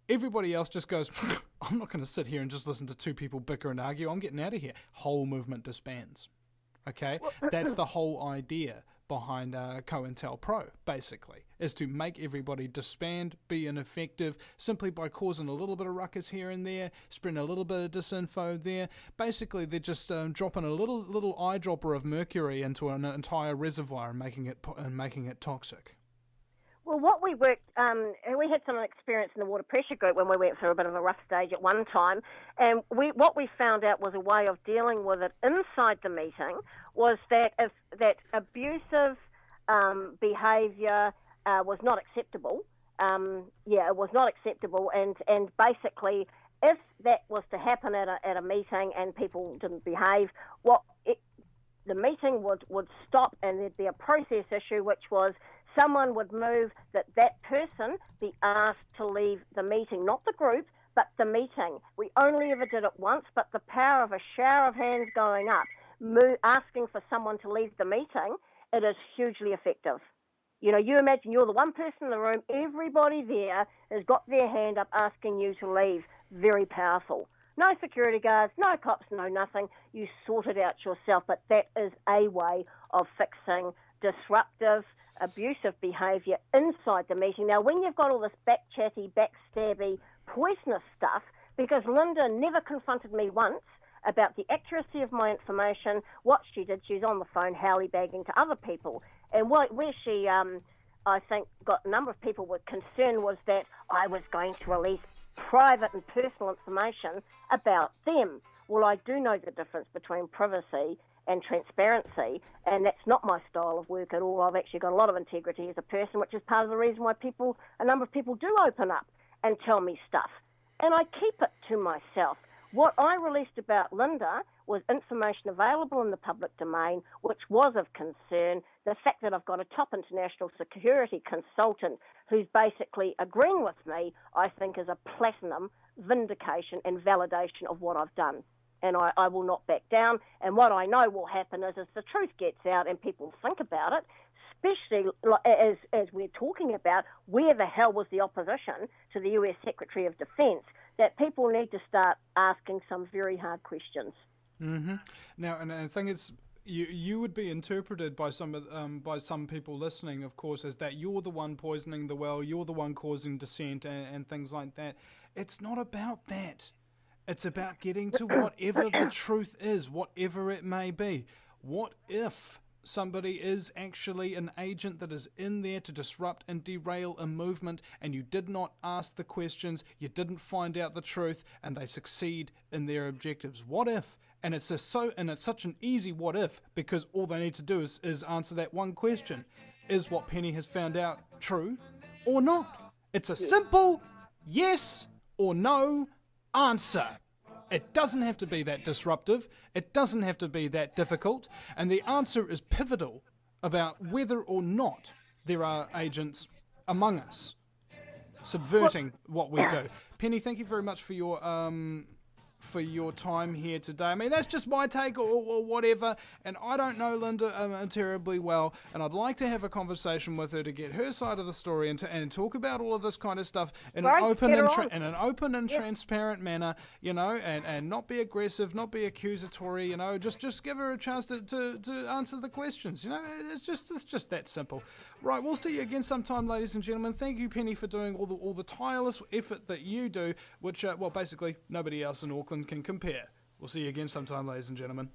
just goes, I'm not going to sit here and just listen to two people bicker and argue. I'm getting out of here. Whole movement disbands. Okay? That's the whole idea behind COINTEL Pro, basically, is to make everybody disband, be ineffective, simply by causing a little bit of ruckus here and there, spreading a little bit of disinfo there. Basically, they're just dropping a little eyedropper of mercury into an entire reservoir and making it toxic. Well, what we worked, we had some experience in the water pressure group when we went through a bit of a rough stage at one time, and what we found out was a way of dealing with it inside the meeting was that if that abusive behaviour was not acceptable, it was not acceptable, and basically if that was to happen at a meeting and people didn't behave, the meeting would stop, and there'd be a process issue, which was someone would move that person be asked to leave the meeting, not the group, but the meeting. We only ever did it once, but the power of a shower of hands going up, asking for someone to leave the meeting, it is hugely effective. You imagine you're the one person in the room, everybody there has got their hand up asking you to leave. Very powerful. No security guards, no cops, no nothing. You sort it out yourself, but that is a way of fixing disruptive, abusive behaviour inside the meeting. Now, when you've got all this back-chatty, backstabby, poisonous stuff, because Linda never confronted me once about the accuracy of my information. What she did, she was on the phone howly-bagging to other people. And where she, I think, got a number of people were concerned was that I was going to release private and personal information about them. Well, I do know the difference between privacy and transparency, and that's not my style of work at all. I've actually got a lot of integrity as a person, which is part of the reason why a number of people do open up and tell me stuff. And I keep it to myself. What I released about Linda was information available in the public domain, which was of concern. The fact that I've got a top international security consultant who's basically agreeing with me, I think is a platinum vindication and validation of what I've done. And I will not back down. And what I know will happen is the truth gets out and people think about it, especially as we're talking about where the hell was the opposition to the US Secretary of Defence, that people need to start asking some very hard questions. Mm-hmm. Now, and the thing is, you would be interpreted by some people listening, of course, as that you're the one poisoning the well, you're the one causing dissent and things like that. It's not about that. It's about getting to whatever the truth is, whatever it may be. What if somebody is actually an agent that is in there to disrupt and derail a movement, and you did not ask the questions, you didn't find out the truth, and they succeed in their objectives? What if? And it's such an easy what if, because all they need to do is answer that one question. Is what Penny has found out true or not? It's a simple yes or no answer. It doesn't have to be that disruptive. It doesn't have to be that difficult. And the answer is pivotal about whether or not there are agents among us subverting what we do. Penny, thank you very much for your time here today. I mean, that's just my take or whatever, and I don't know Linda terribly well, and I'd like to have a conversation with her to get her side of the story and talk about all of this kind of stuff in an open and transparent manner, you know, and not be aggressive, not be accusatory, you know, just give her a chance to answer the questions, you know. It's just that simple. Right, we'll see you again sometime, ladies and gentlemen. Thank you, Penny, for doing all the tireless effort that you do, which, basically nobody else in Auckland can compare. We'll see you again sometime, ladies and gentlemen.